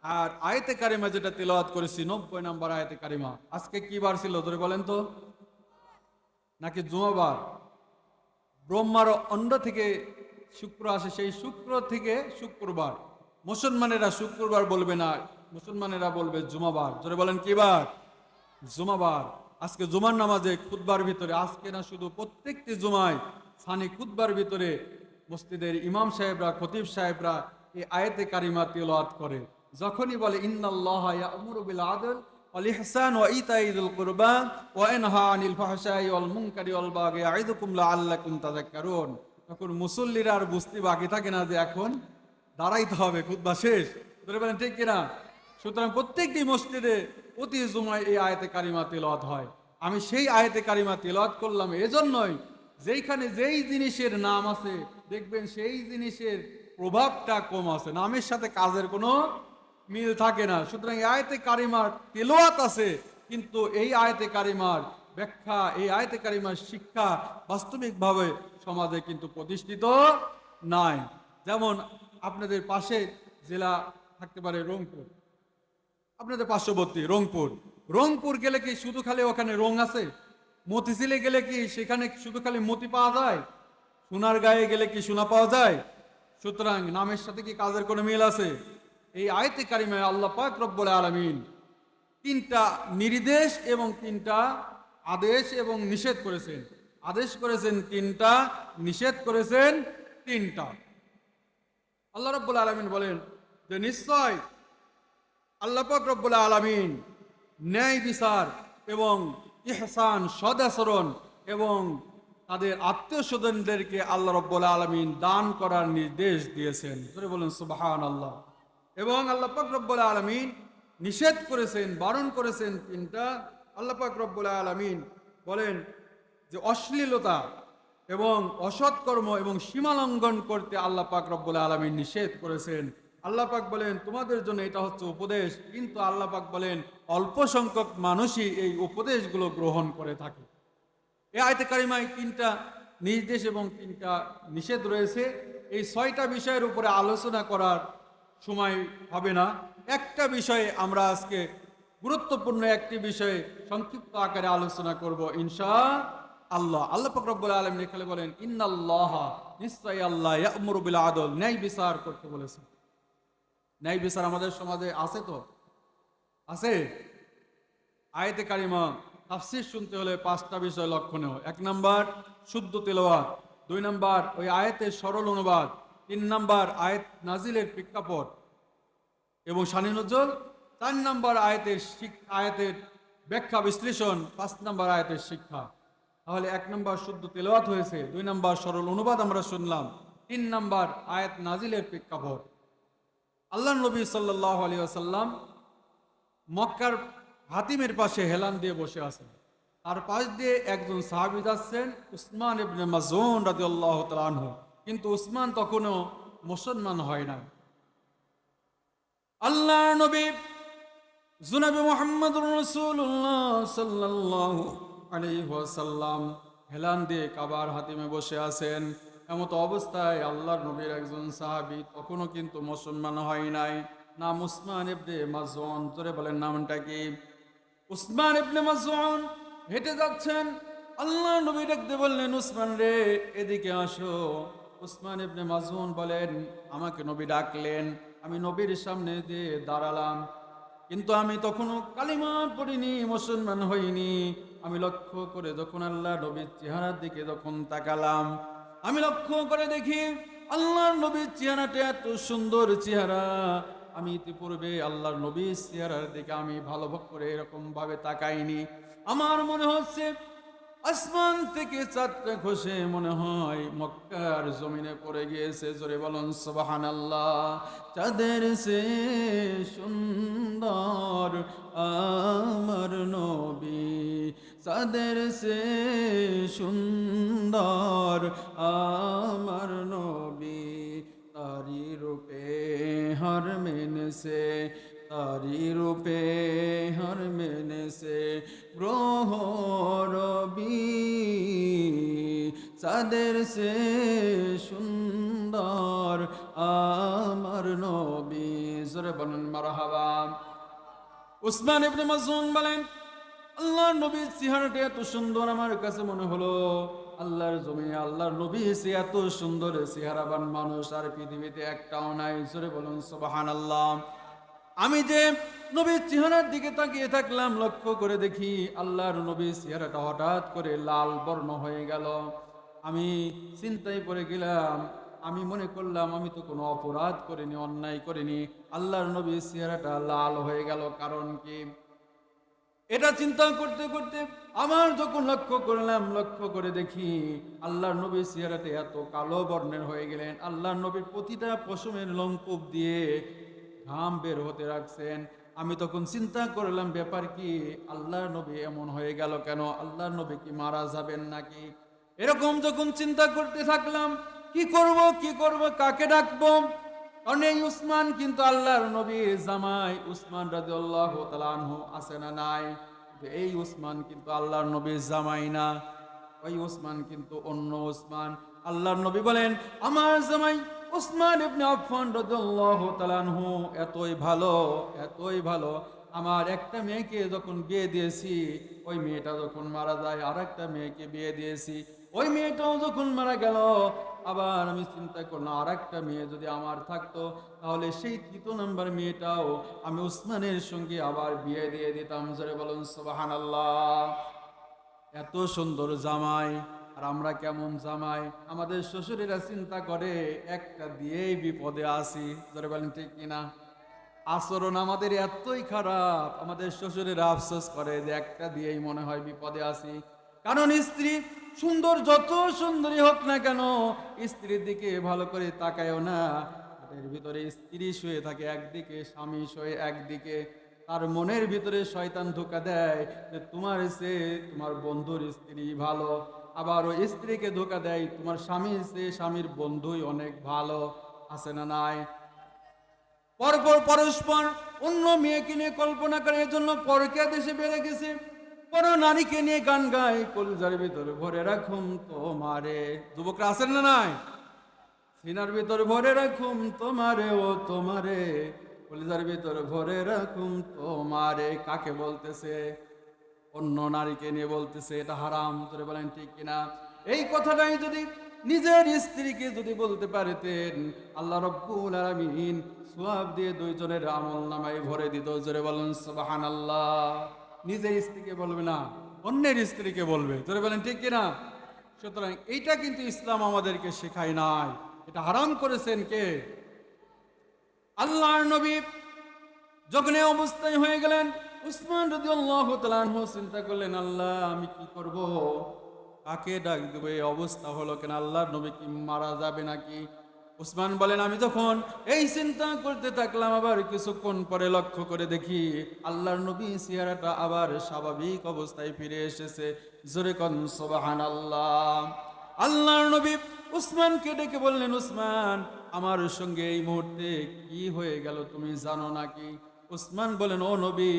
আর আয়াতে কারিমা যেটা তিলাওয়াত করেছি 90 নম্বর আয়াতে কারিমা। আজকে কি বার ছিল ধরে বলেন তো? নাকি জুমাবার? ব্রহ্মার অণ্ড থেকে শুক্র আসে, সেই শুক্র থেকে শুক্রবার। মুসলমানেরা শুক্রবার বলবে না, মুসলমানেরা বলবে জুমাবার। ধরে বলেন কি বার? জুমাবার। আজকে জুমার নামাজে খুতবার ভিতরে, আজকে না শুধু প্রত্যেকটি জুমায় সানি খুতবার ভিতরে মসজিদের ইমাম সাহেবরা, খতিব সাহেবরা এই আয়াতে কারিমা তিলাওয়াত করে। যখনই বলে ইন্নাল্লাহা ইয়া'মুরু বিল আদল ওয়াল ইহসান ওয়া ইতা'i যিল কুরবা ওয়া ইয়ানহা আনিল ফাহশাই ওয়াল মুনকারি ওয়াল বাগই ইয়া'iযুকুম লাআল্লাকুম তাযাক্কারুন, তখন মুসল্লিরা আর বুঝতে বাকি থাকে না যে এখন দাঁড়াইতে হবে, খুতবা শেষ। ধরে বলেন ঠিক কিনা? সুতরাং প্রত্যেকটি মসজিদে প্রতি জুমায় এই আয়াতে কারিমা তিলাওয়াত হয়। আমি সেই আয়াতে কারিমা তিলাওয়াত করলাম এজন্যই, যেইখানে যেই জিনিসের নাম আছে দেখবেন সেই জিনিসের প্রভাবটা কম আছে, নামের সাথে কাজের কোনো মিল থাকে না। সুতরাং এই আয়াতে কারিমার তিলাওয়াত আছে, কিন্তু এই আয়াতে কারিমার ব্যাখ্যা, এই আয়াতে কারিমার শিক্ষা বাস্তবিকভাবে সমাজে কিন্তু প্রতিষ্ঠিত নাই। যেমন আপনাদের পাশে জেলা থাকতে পারে রংপুর, আপনাদের পার্শ্ববর্তী রংপুর। রংপুর গেলে কি শুধু খালি ওখানে রং আছে? মতিঝিলে গেলে কি সেখানে শুধু খালি মতি পাওয়া যায়? সোনার গায়ে গেলে কি সোনা পাওয়া যায়? সুতরাং নামের সাথে কি কাজের কোনো মিল আছে? এই আয়াতে কারিমায় আল্লাহ পাক রব্বুল আলামিন 3টা নির্দেশ এবং 3টা আদেশ এবং নিষেধ করেছেন। আদেশ করেছেন 3টা, নিষেধ করেছেন 3টা। আল্লাহ রব্বুল আলামিন বলেন যে নিশ্চয় আল্লাহ পাক রব্বুল আলামিন ন্যায় বিচার এবং ইহসান, সদাচরণ এবং তাদের আত্মীয় স্বজনদেরকে আল্লাহ রব্বুল আলামিন দান করার নির্দেশ দিয়েছেন। ধরে বলেন সুবহানাল্লাহ। এবং আল্লাহ পাক রব্বুল আলামিন নিষেধ করেছেন, বারণ করেছেন 3টা। আল্লাহ পাক রব্বুল আলামিন বলেন যে অশ্লীলতা এবং অসৎকর্ম এবং সীমালঙ্ঘন করতে আল্লাহ পাক রব্বুল আলামিন নিষেধ করেছেন। আল্লাহ পাক বলেন তোমাদের জন্য এটা হচ্ছে উপদেশ, কিন্তু আল্লাহ পাক বলেন অল্প সংখ্যক মানুষই এই উপদেশগুলো গ্রহণ করে থাকে। এই আয়াতে কারিমায় 3টা নির্দেশ এবং 3টা নিষেধ রয়েছে। এই 6টা বিষয়ের উপরে আলোচনা করার সময় হবে না। একটা বিষয়ে আমরা আজকে গুরুত্বপূর্ণ একটি বিষয়ে সংক্ষিপ্ত আকারে আলোচনা করব ইনশাআল্লাহ। আল্লাহ পাক রব্বুল আলামিন এখানে বলেন ইন্নাল্লাহা, নিশ্চয়ই আল্লাহ, ইয়া'মুরু বিল আদল, ন্যায় বিচার করতে বলেছেন। ন্যায় বিচার আমাদের সমাজে আছে তো? আছে? আয়াতে কারিমা তাফসীর শুনতে হলে 5টা বিষয় লক্ষণীয়। 1 নাম্বার শুদ্ধ তেলাওয়াত, 2 নাম্বার ওই আয়াতের সরল অনুবাদ, 3 নাম্বার আয়াত নাজিলের প্রেক্ষাপট এবং শানে নজুল, 4 নাম্বার আয়াতের ব্যাখ্যা বিশ্লেষণ, 5 নাম্বার আয়াতের শিক্ষা। তাহলে 1 নাম্বার শুদ্ধ তেলাওয়াত হয়েছে, 2 নাম্বার সরল অনুবাদ আমরা শুনলাম, 3 নাম্বার আয়াত নাজিলের প্রেক্ষাপট। আল্লাহ নবী সাল্লাল্লাহু আলাইহি ওয়াসাল্লাম মক্কার হাতিমের পাশে হেলান দিয়ে বসে আছেন। তার পাশ দিয়ে একজন সাহাবী যাচ্ছেন, উসমান ইবনে মাযউন রাদিয়াল্লাহু তাআলা আনহু। কিন্তু উসমান তখনও মুসলমান হয় না। আল্লাহর নবী জনাবে মুহাম্মদুর রাসূলুল্লাহ সাল্লাল্লাহু আলাইহি ওয়াসাল্লাম হেলান দিয়ে কাবার হাতিমে বসে আছেন। এমত অবস্থায় আল্লাহর নবীর একজন সাহাবী, তখনও কিন্তু মুসলমান হয় নাই, নাম উসমান ইবনে মাযউন। জোরে বলেন নামটা কি? উসমান ইবনে মাযউন হেঁটে যাচ্ছেন। আল্লাহ নবী ডাকতে বললেন, উসমান রে, এদিকে আসো। উসমান ইবনে মাযউন বলেন, আমাকে নবী ডাকলেন, আমি নবীর সামনে দিয়ে দাঁড়ালাম, কিন্তু আমি তখনও কালিমা পড়িনি, মুসলমান হইনি। আমি লক্ষ্য করে যখন আল্লাহ নবীর চেহারার দিকে যখন তাকালাম, আমি লক্ষ্য করে দেখি আল্লাহর নবীর চেহারাটা এত সুন্দর চেহারা। আমি ইতিপূর্বে আল্লাহর নবীর চেহারার দিকে আমি ভালো করে এরকম ভাবে তাকাইনি। আমার মনে হচ্ছে আসমান থেকে চাঁদটা খসে মনে হয় মক্কার জমিনে পড়ে গিয়েছে। জোরে বলুন সুবহানাল্লাহ। চাঁদের সে সুন্দর আমার নবী, চাঁদের সে সুন্দর আমার নবী, তারি রূপে হর মেনসে, তারি রূপে হর মেনসে গ্রহ রবি, চাঁদের সে সুন্দর আমার নবী। জোরে বলুন মারহাবা। উসমান ইবনে মাযউন বলেন, আল্লাহর নবীর চেহারাটা এত সুন্দর, আমার কাছে মনে হলো আল্লাহর জমিনে আল্লাহর নবী সে এত সুন্দর চেহারাবান মানুষ আর পৃথিবীতে একটাও নাই। জোরে বলুন সুবহানাল্লাহ। আমি যে নবীর চেহারার দিকে তাকিয়ে থাকলাম, লক্ষ্য করে দেখি আল্লাহর নবীর চেহারাটা হঠাৎ করে লাল বর্ণ হয়ে গেল। আমি চিন্তায় পড়ে গেলাম, আমি মনে করলাম আমি তো কোনো অপরাধ করিনি, অন্যায় করিনি, আল্লাহর নবীর চেহারাটা লাল হয়ে গেল, কারণ কি? এটা চিন্তা করতে করতে আমার যখন লক্ষ্য করলাম, লক্ষ্য করে দেখি আল্লাহর নবীর চেহারাটা এত কালো বর্ণের হয়ে গেলেন। আল্লাহর নবীর প্রতিটা পশমের লোমকূপ দিয়ে ঘাম বের হতে রাখছেন। আমি তখন চিন্তা করলাম, ব্যাপার কি? আল্লাহর নবী এমন হয়ে গেল কেন? আল্লাহর নবী কি মারা যাবেন নাকি? এরকম যখন চিন্তা করতে থাকলাম, কি করব কি করব, কাকে ডাকবো? কারণ এই উসমান কিন্তু আল্লাহর নবীর জামাই। উসমান রাদিয়াল্লাহু তাআলা আনহু আছে না নাই? যে এই উসমান কিন্তু আল্লাহর নবীর জামাই না, ওই উসমান কিন্তু অন্য উসমান। আল্লাহর নবী বলেন, আমার জামাই উসমান ইবনে আফফান রাদিয়াল্লাহু তাআলা আনহু এতই ভালো, এতই ভালো, আমার একটা মেয়েকে যখন বিয়ে দিয়েছি, ওই মেয়েটা যখন মারা যায়, আর একটা মেয়েকে বিয়ে দিয়েছি, ওই মেয়েটাও যখন মারা গেল, আবার আমি চিন্তা করলাম আর একটা মেয়ে যদি আমার থাকতো, তাহলে সেই 3 নম্বর মেয়েটাও আমি উসমানের সঙ্গে আবার বিয়ে দিয়ে দিতাম। জোরে বলুন সুবহানাল্লাহ। এত সুন্দর জামাই, আর আমরা কেমন জামাই? আমাদের শ্বশুরেরা চিন্তা করে একটা দিয়েই বিপদে আছি। জোরে বলেন ঠিক কিনা? আচরণ আমাদের এতই খারাপ, আমাদের শ্বশুরেরা আফসোস করে যে একটা দিয়েই মনে হয় বিপদে আছি। কারণ স্ত্রী সুন্দর, যত সুন্দরী হোক না কেন, স্ত্রীর দিকে ভালো করে তাকায়ও না। এর ভিতরে স্ত্রী শুয়ে থাকে একদিকে, স্বামী শুয়ে একদিকে, তার মনের ভিতরে শয়তান ধোঁকা দেয় যে তোমার সে তোমার বন্ধুর স্ত্রী ভালো, আবার ওই স্ত্রীকে ধোঁকা দেয় তোমার স্বামীর সে স্বামীর বন্ধুই অনেক ভালো। আছে না নাই? পরপর পরস্পর অন্য মেয়েকে নিয়ে কল্পনা করে, এজন্য পরকীয়া দেশে বেড়ে গেছে। পর নারীকে নিয়ে গান গায়, কলিজার ভিতরে ভরে রাখুম তোমারে। যুবকরা আছেন না নাই? সিনার ভিতরে ভরে রাখুম তোমারে, ও তোমারে, কলিজার ভিতরে ভরে রাখুম তোমারে। কাকে বলতেছে? অন্য নারীকে নিয়ে বলতেছে। এটা হারাম। তোরে বলেন ঠিক কিনা? এই কথাটাই যদি নিজের স্ত্রীকে যদি বলতে পারতেন, আল্লাহ রাব্বুল আলামিন সওয়াব দিয়ে 2 জনের আমলনামায় ভরে দিত। জোরে বলেন সুবহানাল্লাহ। নিজের স্ত্রীকে বলবে না, অন্যের স্ত্রীকে বলবে। জোরে বলেন ঠিক কিনা? সুতরাং এইটা কিন্তু ইসলাম আমাদেরকে শেখায় নাই, এটা হারাম করেছেন কে? আল্লাহর নবী। যখন এই অবস্থায় হয়ে গেলেন, উসমান রাদিয়াল্লাহু তাআলা আনহু চিন্তা করলেন, আল্লাহ আমি কি করব, কাকে ডাক দেব? এই অবস্থা হলো কেন? আল্লাহর নবী কি মারা যাবে নাকি? উসমান বলেন, আমি যখন এই চিন্তা করতে থাকলাম, আবার কিছুক্ষণ পরে লক্ষ্য করে দেখি আল্লাহর নবী চেহারাটা আবার স্বাভাবিক অবস্থায় ফিরে এসেছে। জোরে কোন সুবহানাল্লাহ। আল্লাহর নবী উসমানকে ডেকে বললেন, উসমান আমার সঙ্গে এই মুহূর্তে কি হয়ে গেল তুমি জানো নাকি? উসমান বলেন, ও নবী,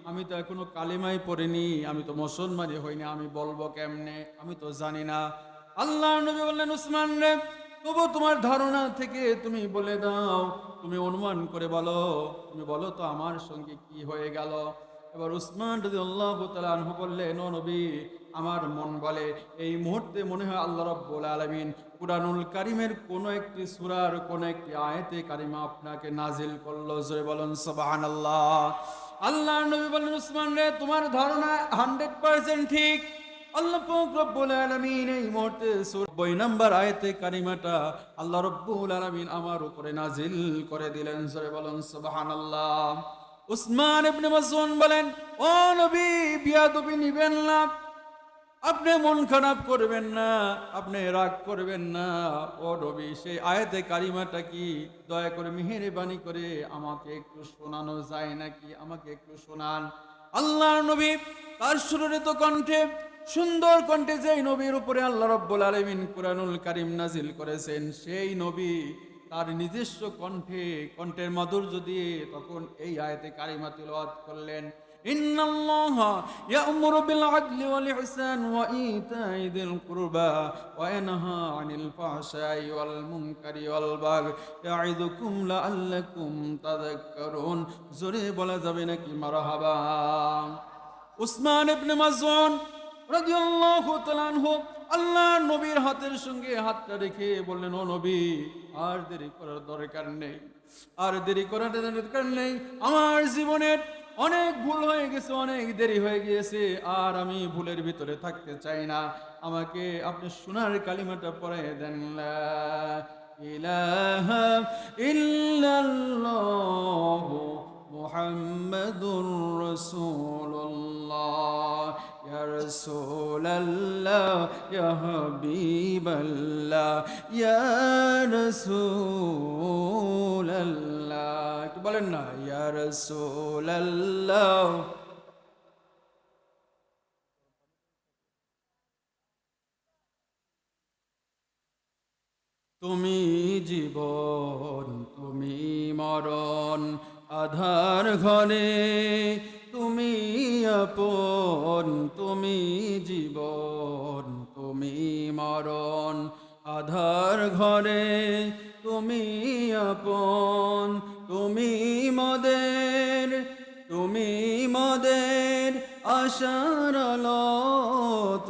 আমি তো এখনো কালিমাই পড়িনি, আমি তো মুসলমানই হইনি, আমি বলবো কেমনে, আমি তো জানি না। আল্লাহর নবী বললেন, উসমান রে, তবু তোমার ধারণা থেকে তুমি বলে দাও, তুমি অনুমান করে বলো, তুমি বলো তো আমার সঙ্গে কি হয়ে গেল। এবার উসমান রাদিয়াল্লাহু তাআলা আনহু বললেন, ও নবী, আমার মন বলে এই মুহূর্তে মনে হয় আল্লাহ রাব্বুল আলামিন কুরআনুল কারীমের কোন একটি সূরার কোন একটি আয়াতে কারিমা আপনাকে নাজিল করলো। জোরে বলুন সুবহানাল্লাহ। আল্লাহর নবী বললেন, উসমান রে, তোমার ধারণা 100% ঠিক। আল্লাহ পাক রব্বুল আলামিন এই মুহূর্তে সূরা 90 নম্বর আয়াতে কারিমাটা আল্লাহ রব্বুল আলামিন আমার উপরে নাজিল করে দিলেন। জোরে বলুন সুবহানাল্লাহ। উসমান ইবনে মাসউদ বলেন, ও নবী, বিয়াদবি নিবেন না, আপনি মন খারাপ করবেন না, আপনি রাগ করবেন না। ও নবী, সেই আয়াতে কারিমাটা কি দয়া করে মেহেরবানি করে আমাকে একটু শোনানো যায় নাকি? আমাকে একটু শোনান। আল্লাহর নবী তার সুররিত কণ্ঠে, সুন্দর কণ্ঠে যেই নবীর উপরে আল্লাহ রাব্বুল আলামিন কুরআনুল কারীম নাজিল করেছেন, সেই নবী তার নিজস্ব কণ্ঠে, কণ্ঠের মাধুর্য দিয়ে তখন এই আয়াতে কারিমা তিলাওয়াত করলেন। ইন্নাল্লাহা ইয়া'মুরু বিল আদলি ওয়াল ইহসান ওয়া ইতা'i যিল কুরবা ওয়া ইয়ানহা আনিল ফাহশাই ওয়াল মুনকারি ওয়াল বাগই ইয়া'iদুকুম লাআল্লাকুম তাযাক্কারুন। জোরে বলা যাবে নাকি মারহাবা? উসমান ইবনে মাসউদ রাদিয়াল্লাহু তাআলা আনহু আল্লাহর নবীর হাতের সঙ্গে হাতটা রেখে বললেন, ও নবী, আর দেরি করার দরকার নেই, আর দেরি করার দরকার নেই। আমার জীবনের অনেক ভুল হয়ে গেছে, অনেক দেরি হয়ে গিয়েছে, আর আমি ভুলের ভিতরে থাকতে চাই না। আমাকে আপনি সোনার কালিমাটা পড়াই দেন, লা ইলাহা ইল্লাল্লাহু মুহাম্মাদুর রাসূলুল্লাহ। ইয়া রাসূলাল্লাহ, ইয়া হাবিবাল্লাহ, ইয়া রাসূলাল্লাহ। একটু বলেন না, ইয়া রাসূলাল্লাহ। তুমি জীবন, তুমি মরণ, আধার ঘরে তুমি আপন। তুমি জীবন, তুমি মরণ, আধার ঘরে তুমি আপন। তুমি মদের, তুমি মদের আশার আলো,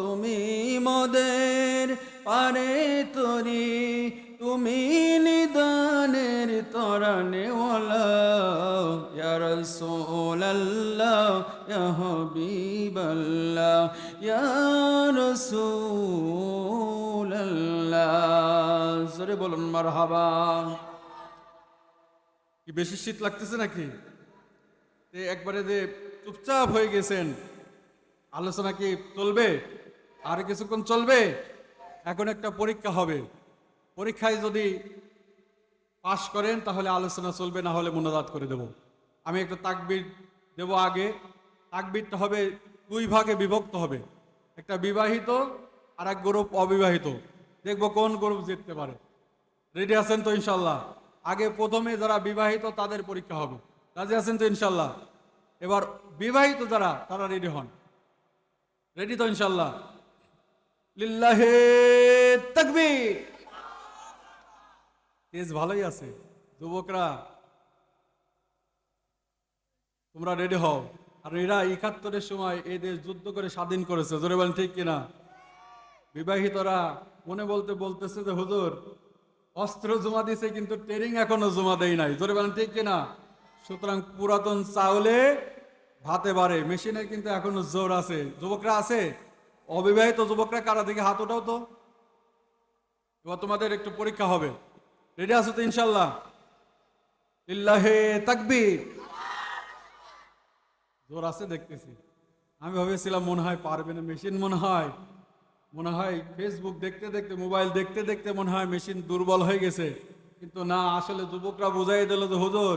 তুমি মদের পারে তরি, তুমি নিদানের তরানেওয়ালা। ইয়া রাসূলাল্লাহ, ইয়া হাবিবাল্লাহ, ইয়া রাসূলাল্লাহ। জোরে বলুন মারহাবা। কি বেশি শীত লাগতেছে নাকি? একবারে যে চুপচাপ হয়ে গেছেন, আলোচনা কি চলবে? আর কিছুক্ষণ চলবে। এখন একটা পরীক্ষা হবে, পরীক্ষায় যদি পাশ করেন তাহলে আলোচনা চলবে, না হলে মুনাজাত করে দেব। আমি একটা তাকবীর দেব আগে। তাকবীরটা হবে দুই ভাগে বিভক্ত হবে, একটা বিবাহিত আর এক গ্রুপ অবিবাহিত। দেখবো কোন গ্রুপ জিততে পারে। রেডি আছেন তো ইনশাল্লাহ? আগে প্রথমে যারা বিবাহিত তাদের পরীক্ষা হবে। রাজি আছেন তো ইনশাল্লাহ? এবার বিবাহিত যারা, তারা রেডি হন। রেডি তো ইনশাল্লাহ? লিল্লাহে তাকবীর। তেজ ভালোই আছে যুবকরা, তোমরা রেডি হও। আর এরা ৭১-এর সময় এই দেশ যুদ্ধ করে স্বাধীন করেছে। জোরে বলেন ঠিক কিনা? বিবাহিতরা মনে বলতে বলতেছে যে হুজুর, অস্ত্র জমা দিছে কিন্তু ট্রেনিং এখনো জমা দেয় নাই। জোরে বলেন ঠিক কিনা? সুতরাং পুরাতন চাউলে ভাতে বাড়ে, মেশিনের কিন্তু এখনো জোর আছে। যুবকরা আছে? অবিবাহিত যুবকরা কারা, দিকে হাত ওঠাও তো। এবার তোমাদের একটু পরীক্ষা হবে। রেডি আছো তো ইনশাল্লাহ? লিল্লাহে তাকবীর। জোর আছে দেখতেছি। আমি ভেবেছিলাম মনে হয় পারবে না, মেশিন মনে হয় ফেসবুক দেখতে দেখতে, মোবাইল দেখতে দেখতে মনে হয় মেশিন দুর্বল হয়ে গেছে। কিন্তু না, আসলে যুবকরা বুঝাই দিল যে হুজুর,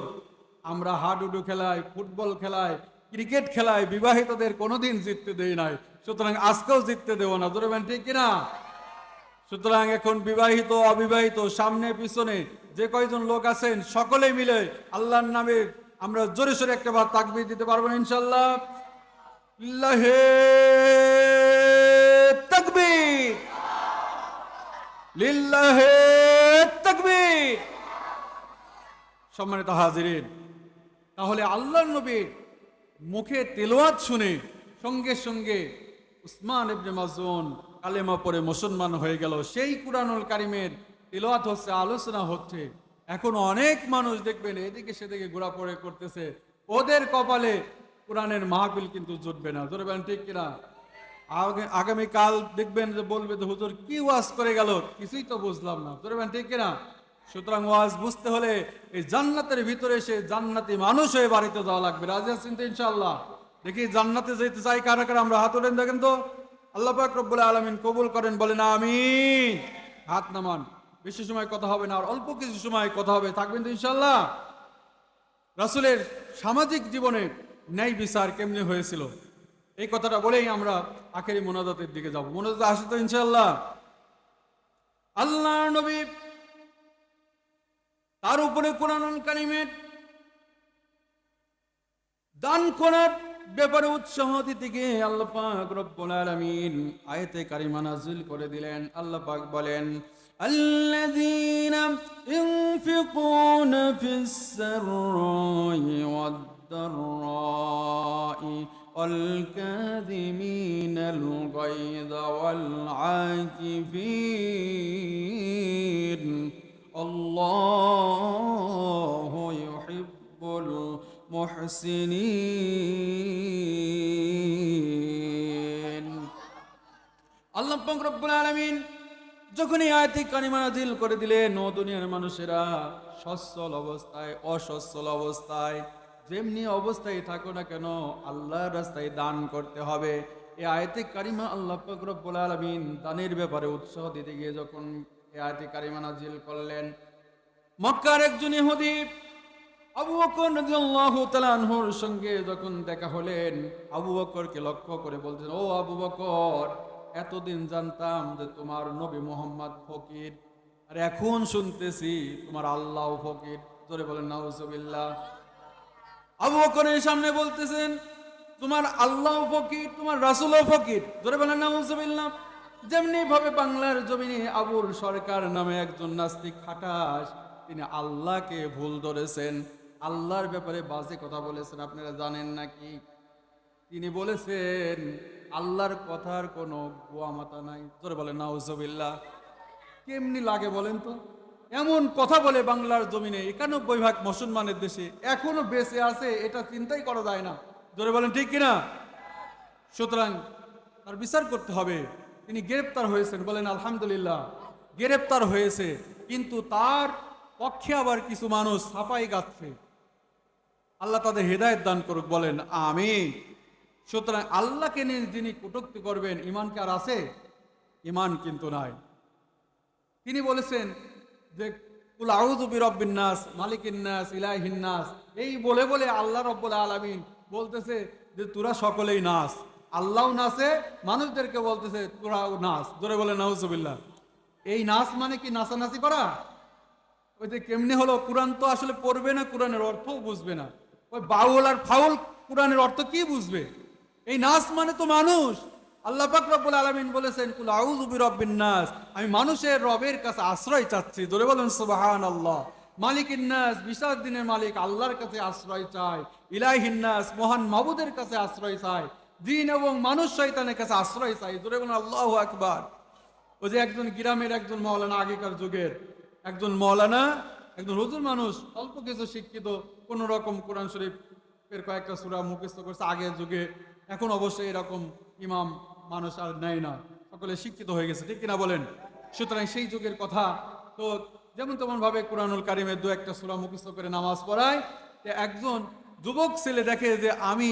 আমরা হাডুডু খেলায়, ফুটবল খেলায়, ক্রিকেট খেলায় বিবাহিতদের কোনোদিন জিততে দেই নাই, সুতরাং আজকেও জিততে দেব না। ধরবেন ঠিক কিনা? সুতরাং এখন বিবাহিত অবিবাহিত সামনে পিছনে যে কয়জন লোক আছেন সকলে মিলে আল্লাহর নামে আমরা জোরে সোরে একটা বার তাকবীর দিতে পারবো না ইনশাআল্লাহ? লিল্লাহে তাকবীর, লিল্লাহে তাকবীর। সম্মানিত হাজিরিন, তাহলে আল্লাহর নবীর মুখে তেলাওয়াত শুনে সঙ্গে সঙ্গে উসমান ইবনে মাযউন কালেমা পড়ে মুসলমান হয়ে গেল। সেই কুরআনুল কারীমের তেলাওয়াত হচ্ছে, আলোচনা হচ্ছে। এখন অনেক মানুষ দেখবেন এদিকে সেদিকে ঘোরাফেরা করতেছে, ওদের কপালে কোরআনের মাহফিল কিন্তু জুটবে না। ধরে বলেন ঠিক কিনা? আগামী কাল দেখবেন যে বলবে যে হুজুর কি ওয়াজ করে গেল, কিছুই তো বুঝলাম না। ধরে বলেন ঠিক কিনা? সুতরাং ওয়াজ বুঝতে হলে এই জান্নাতের ভিতরে এসে জান্নাতি মানুষ হয়ে বাড়িতে যাওয়া লাগবে। রাজি আছেন তো ইনশাআল্লাহ? দেখি জান্নাতে যেতে চাই কারা কারা, আমরা হাত উঠেন দেখেন তো। আল্লাহ পাক রব্বুল আলামিন কবুল করেন, বলেন আমিন। হাত নামান। বেশি সময় কথা হবে না, আর অল্প কিছু সময় কথা হবে, থাকবেন তো ইনশাআল্লাহ? রাসূলের সামাজিক জীবনে ন্যায় বিচার কেমনে হয়েছিল এই কথাটা বলেই আমরা আখেরি মোনাজাতের দিকে যাব। মোনাজাত আসে তো ইনশাআল্লাহ? আল্লাহর নবী তার উপরে কোরআনুল কারীমের দান করার ব্যাপারে উৎসাহ দিতে গিয়ে আল্লাহ পাক রব্বুল আলামিন আয়াতে কারিমা নাযিল করে দিলেন। আল্লাহ পাক বলেন, আল্লাযীনা ইউনফিকুনা ফিস সাররাই ওয়াদ দাররাই ওয়াল কাযিমিনাল গায়যা ওয়াল আকিফিন আল্লাহু ইউহিব্বুল মুহসিনিন। আল্লাহ পাক রব্বুল আলামিন যখন এই আয়াতে কারিমা নাযিল করে দিলেন, ও দুনিয়ার মানুষেরা সচ্ছল অবস্থায় অসচ্ছল অবস্থায় যেমনি অবস্থায় থাকো না কেন আল্লাহর রাস্তায় দান করতে হবে। এই আয়াতে কারিমা আল্লাহ পাক রব্বুল আলামিন দানের ব্যাপারে উৎসাহ দিতে গিয়ে যখন এই আয়াতে কারিমা নাযিল করলেন, মক্কার একজন ইহুদি আবু বকর রাদিয়াল্লাহু তাআলা আনহুর সঙ্গে যখন দেখা হলেন, আবু বকরকে লক্ষ্য করে বলতেন, ও আবু বকর, এতদিন জানতাম যে তোমার নবী মুহাম্মদ ফকির, আর এখন শুনতেছি তোমার আল্লাহ ফকির। জোরে বলেন নাউজুবিল্লাহ। আবু বকরের সামনে বলতেছেন তোমার আল্লাহ ফকির, তোমার রাসূলও ফকির। জোরে বলেন নাউজুবিল্লাহ। যেমনি ভাবে বাংলার জমিনে আবুল সরকার নামে একজন নাস্তিক খাটাস, তিনি আল্লাহকে ভুল ধরেছেন, আল্লাহর ব্যাপারে বাজে কথা বলেছেন। আপনারা জানেন নাকি? তিনি বলেছেন আল্লাহর কথার কোনো গোয়া মাতা নাই। জোরে বলেন নাউজুবিল্লাহ। কেমনি লাগে বলেন তো? এমন কথা বলে বাংলার জমিনে 91% মুসলমানের দেশে এখনো বেঁচে আছে, এটা চিন্তাই করা যায় না। জোরে বলেন ঠিক কিনা? সুতরাং তার বিচার করতে হবে। তিনি গ্রেপ্তার হয়েছেন, বলেন আলহামদুলিল্লাহ। গ্রেপ্তার হয়েছে, কিন্তু তার পক্ষে আবার কিছু মানুষ ছাপাই গাচ্ছে। আল্লাহ তাদের হেদায়েত দান করুক, বলেন আমিন। সুতরাং আল্লাহকে নিয়ে যিনি কটূক্তি করবেন, ঈমান কি আর আছে? ঈমান কিন্তু নাই। তিনি বলেছেন যে কুল আউযু বিরাব্বিন নাস মালিকিন নাস ইলাহিন নাস, এই বলে বলে আল্লাহ রাব্বুল আলামিন বলতেছে যে তোরা সকলেই নাচ। আল্লাহও নাচে, মানুষদেরকে বলতেছে তোরাও নাচ। জোরে বলে নাউজুবিল্লাহ। এই নাচ মানে কি নাচানাচি করা? ওই যে কেমনে হলো, কোরআন তো আসলে পড়বে না, কোরআনের অর্থও বুঝবে না। ওই বাউল আর ফাউল কোরআনের অর্থ কি বুঝবে? এই নাচ মানে তো মানুষ। আল্লাহ পাক রব্বুল আলামিন বলেছেন কুল আউযু বিরাব্বিন নাস, আমি মানুষের রবের কাছে আশ্রয় চাচ্ছি। জোরে বলেন সুবহানাল্লাহ। মালিকিন নাস, বিচার দিনের মালিক আল্লাহর কাছে আশ্রয় চাই। ইলাহিন নাস, মহান মাবুদের কাছে আশ্রয় চাই। জিন এবং মানুষ শয়তানের কাছে আশ্রয় চাই। জোরে বলেন আল্লাহু আকবার। ওই যে একজন গ্রামের একজন মাওলানা, আগেকার যুগের একজন মাওলানা, একজন হুজুর মানুষ, অল্প কিছু শিক্ষিত, কোন রকম কোরআন শরীফের কয়েকটা সূরা মুখস্থ করছে আগের যুগে। এখন অবশ্যই এরকম ইমাম মানুষ আর নেয় না, সকলে শিক্ষিত হয়ে গেছে, ঠিক কিনা বলেন? সুতরাং সেই যুগের কথা তো যেমন তেমন ভাবে কোরআনুল কারীমের দু একটা সূরা মুখস্থ করে নামাজ পড়ায়। একজন যুবক ছেলে দেখে যে আমি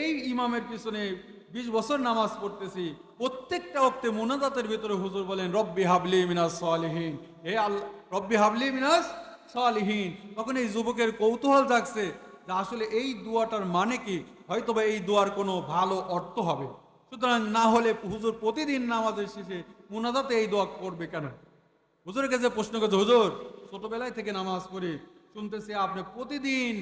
এই ইমামের পিছনে 20 বছর নামাজ পড়তেছি, প্রত্যেকটা ওয়াক্তে মুনাজাতের ভিতরে হুজুর বলেন রব্বি হাবলি মিনাস সালিহিন, হে আল্লাহ রব্বি হাবলি মিনাস সালিহিন। তখন এই যুবকের কৌতূহল জাগছে যে আসলে এই দোয়াটার মানে কি, হয়তোবা এই দোয়ার কোনো ভালো অর্থ হবে। সুতরাং না হলে হুজুর প্রতিদিন নামাজের শেষে মুনাজাতে এই দোয়া করবে কেন? হুজুরের কাছে প্রশ্ন করছে, হুজুর ছোটবেলায় থেকে নামাজ পড়ি, শুনতেছি আপনি প্রতিদিন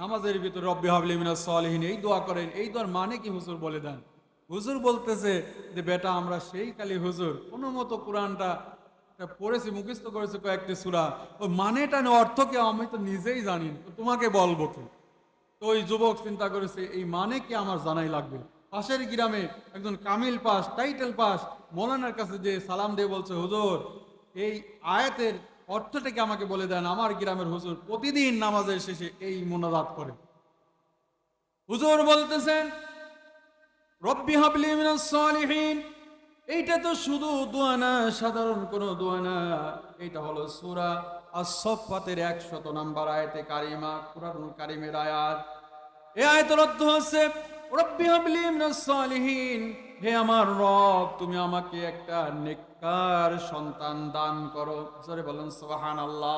নামাজের ভিতরে রব্বি হাবলি মিনাস সালিহিন এই দোয়া করেন, এই দোয়ার মানে কি হুজুর বলে দেন। হুজুর বলতেছে যে বেটা আমরা সেই কালী হুজুর কোনো মতো কোরআনটা পড়েছি, মুখস্থ করেছি কয়েকটি সূরা, ওই মানেটা অর্থ কি আমি তো নিজেই জানি না, তো তোমাকে বলবো কি। তো ওই যুবক চিন্তা করেছে এই মানে কি আমার জানাই লাগবে। পাশের গ্রামে একজন কামিল পাস, টাইটেল পাস মৌলানার কাছে যে সালাম দিয়ে বলছে হুজুর এই আয়াতের অর্থটা কি আমাকে বলে দেন। আমার গ্রামের হুজুর প্রতিদিন নামাজের শেষে এই মোনাজাত করে। হুজুর বলতেছেন রব্বি হাবলি মিনাস সালিহিন, এইটা তো শুধু দোয়া না, সাধারণ কোনো দোয়া না, এইটা হলো সূরা আস-সাফফাতের 100 নম্বর আয়াতে কারিমা, কুরআনুল কারীমের আয়াত। এই আয়াতের অর্থ হচ্ছে রব্বি হাবলি মিনাস সালিহিন, হে আমার রব তুমি আমাকে একটা নেককার সন্তান দান করো। জোরে বলেন সুবহানাল্লাহ।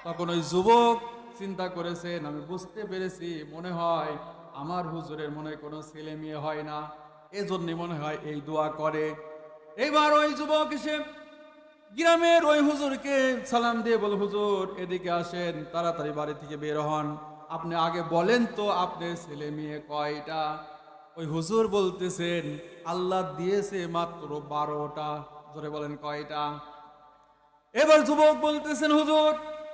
তখন ওই যুবক চিন্তা করেছেন আমি বুঝতে পেরেছি মনে হয় আমার হুজুরের মনে কোনো ছেলে মেয়ে হয় না, এজন্য মনে হয় এই দোয়া করে। এবার ওই যুবক এসে গ্রামের ওই হুজুরকে সালাম দিয়ে বল হুজুর এদিকে আসেন, তাড়াতাড়ি বাড়ি থেকে বের হন, আপনি আগে বলেন তো আপনার ছেলে মেয়ে কয়টা। ওই হুজুর বলতেছেন আল্লাহ দিয়েছে মাত্র 12টা। জোরে বলেন কয়টা। এবার যুবক বলতেছেন হুজুর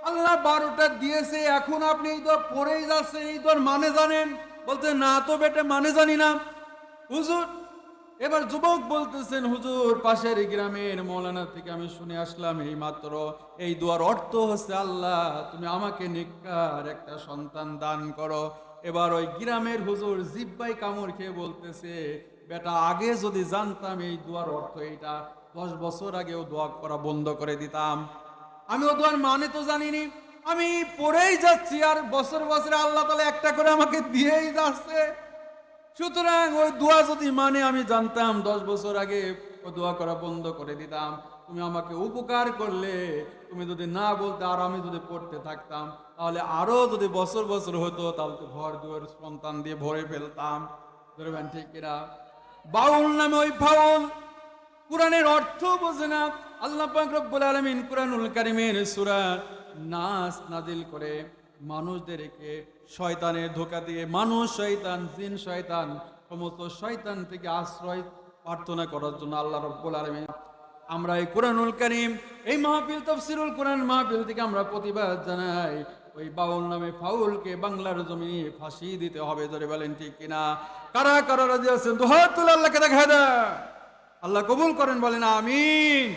আল্লাহ 12টা দিয়েছে, এখন আপনি এই দোয়া পড়েই যাচ্ছেন, এই দোয়ার মানে জানেন। বলতে না তো বেটা মানে জানি না হুজুর। এবার যুবক বলতেছেন হুজুর পাশের গ্রামের মৌলানা থেকে আমি শুনে আসলাম এই মাত্র, এই দোয়ার অর্থ হচ্ছে আল্লাহ তুমি আমাকে নেককার একটা সন্তান দান করো। এবার ওই গ্রামের হুজুর জিব্বাই কামড় খেয়ে বলতেছে বেটা আগে যদি জানতাম এই দোয়ার অর্থ এইটা, 10 বছর আগেও দোয়া করা বন্ধ করে দিতাম। আমি ও দোয়ার মানে তো জানিনি, আমি পড়েই যাচ্ছি আর বছর বছরে আল্লাহ তাআলা একটা করে আমাকে দিয়েই যাচ্ছে। সুতরাং ওই দোয়া যদি মানে আমি জানতাম 10 বছর আগে ওই দোয়া করা বন্ধ করে দিতাম। তুমি আমাকে উপকার করলে, তুমি যদি না বলতে আর আমি যদি পড়তে থাকতাম তাহলে আরো যদি বছর বছর হতো তাহলে তো ঘর দুয়ার সন্তান দিয়ে ভরে ফেলতাম। ধরবেন ঠিক কিনা। বাউল নামে ওই ফাউল কোরআনের অর্থ বোঝে না। আল্লাহ পাক রব্বুল আলামিন কুরআনুল কারীমের সূরা নাস নাজিল করে মানুষদেরকে শয়তানের ধোঁকা দিয়ে, মানুষ শয়তান জিন শয়তান সমস্ত শয়তান থেকে আশ্রয় প্রার্থনা করার জন্য আল্লাহ রব্বুল আলামিন আমরা এই কুরআনুল কারীম এই মাহফিল তাফসীরুল কোরআন মাহফিল থেকে আমরা প্রতিবাদ জানাই ওই বাউল নামে ফাউলকে বাংলার জমিনে ফাঁসি দিতে হবে। জোরে বলেন ঠিক কিনা। কারা কারা রাজি আছেন দুহাত তুলে আল্লাহকে দেখা দেয়, আল্লাহ কবুল করেন বলেন আমিন।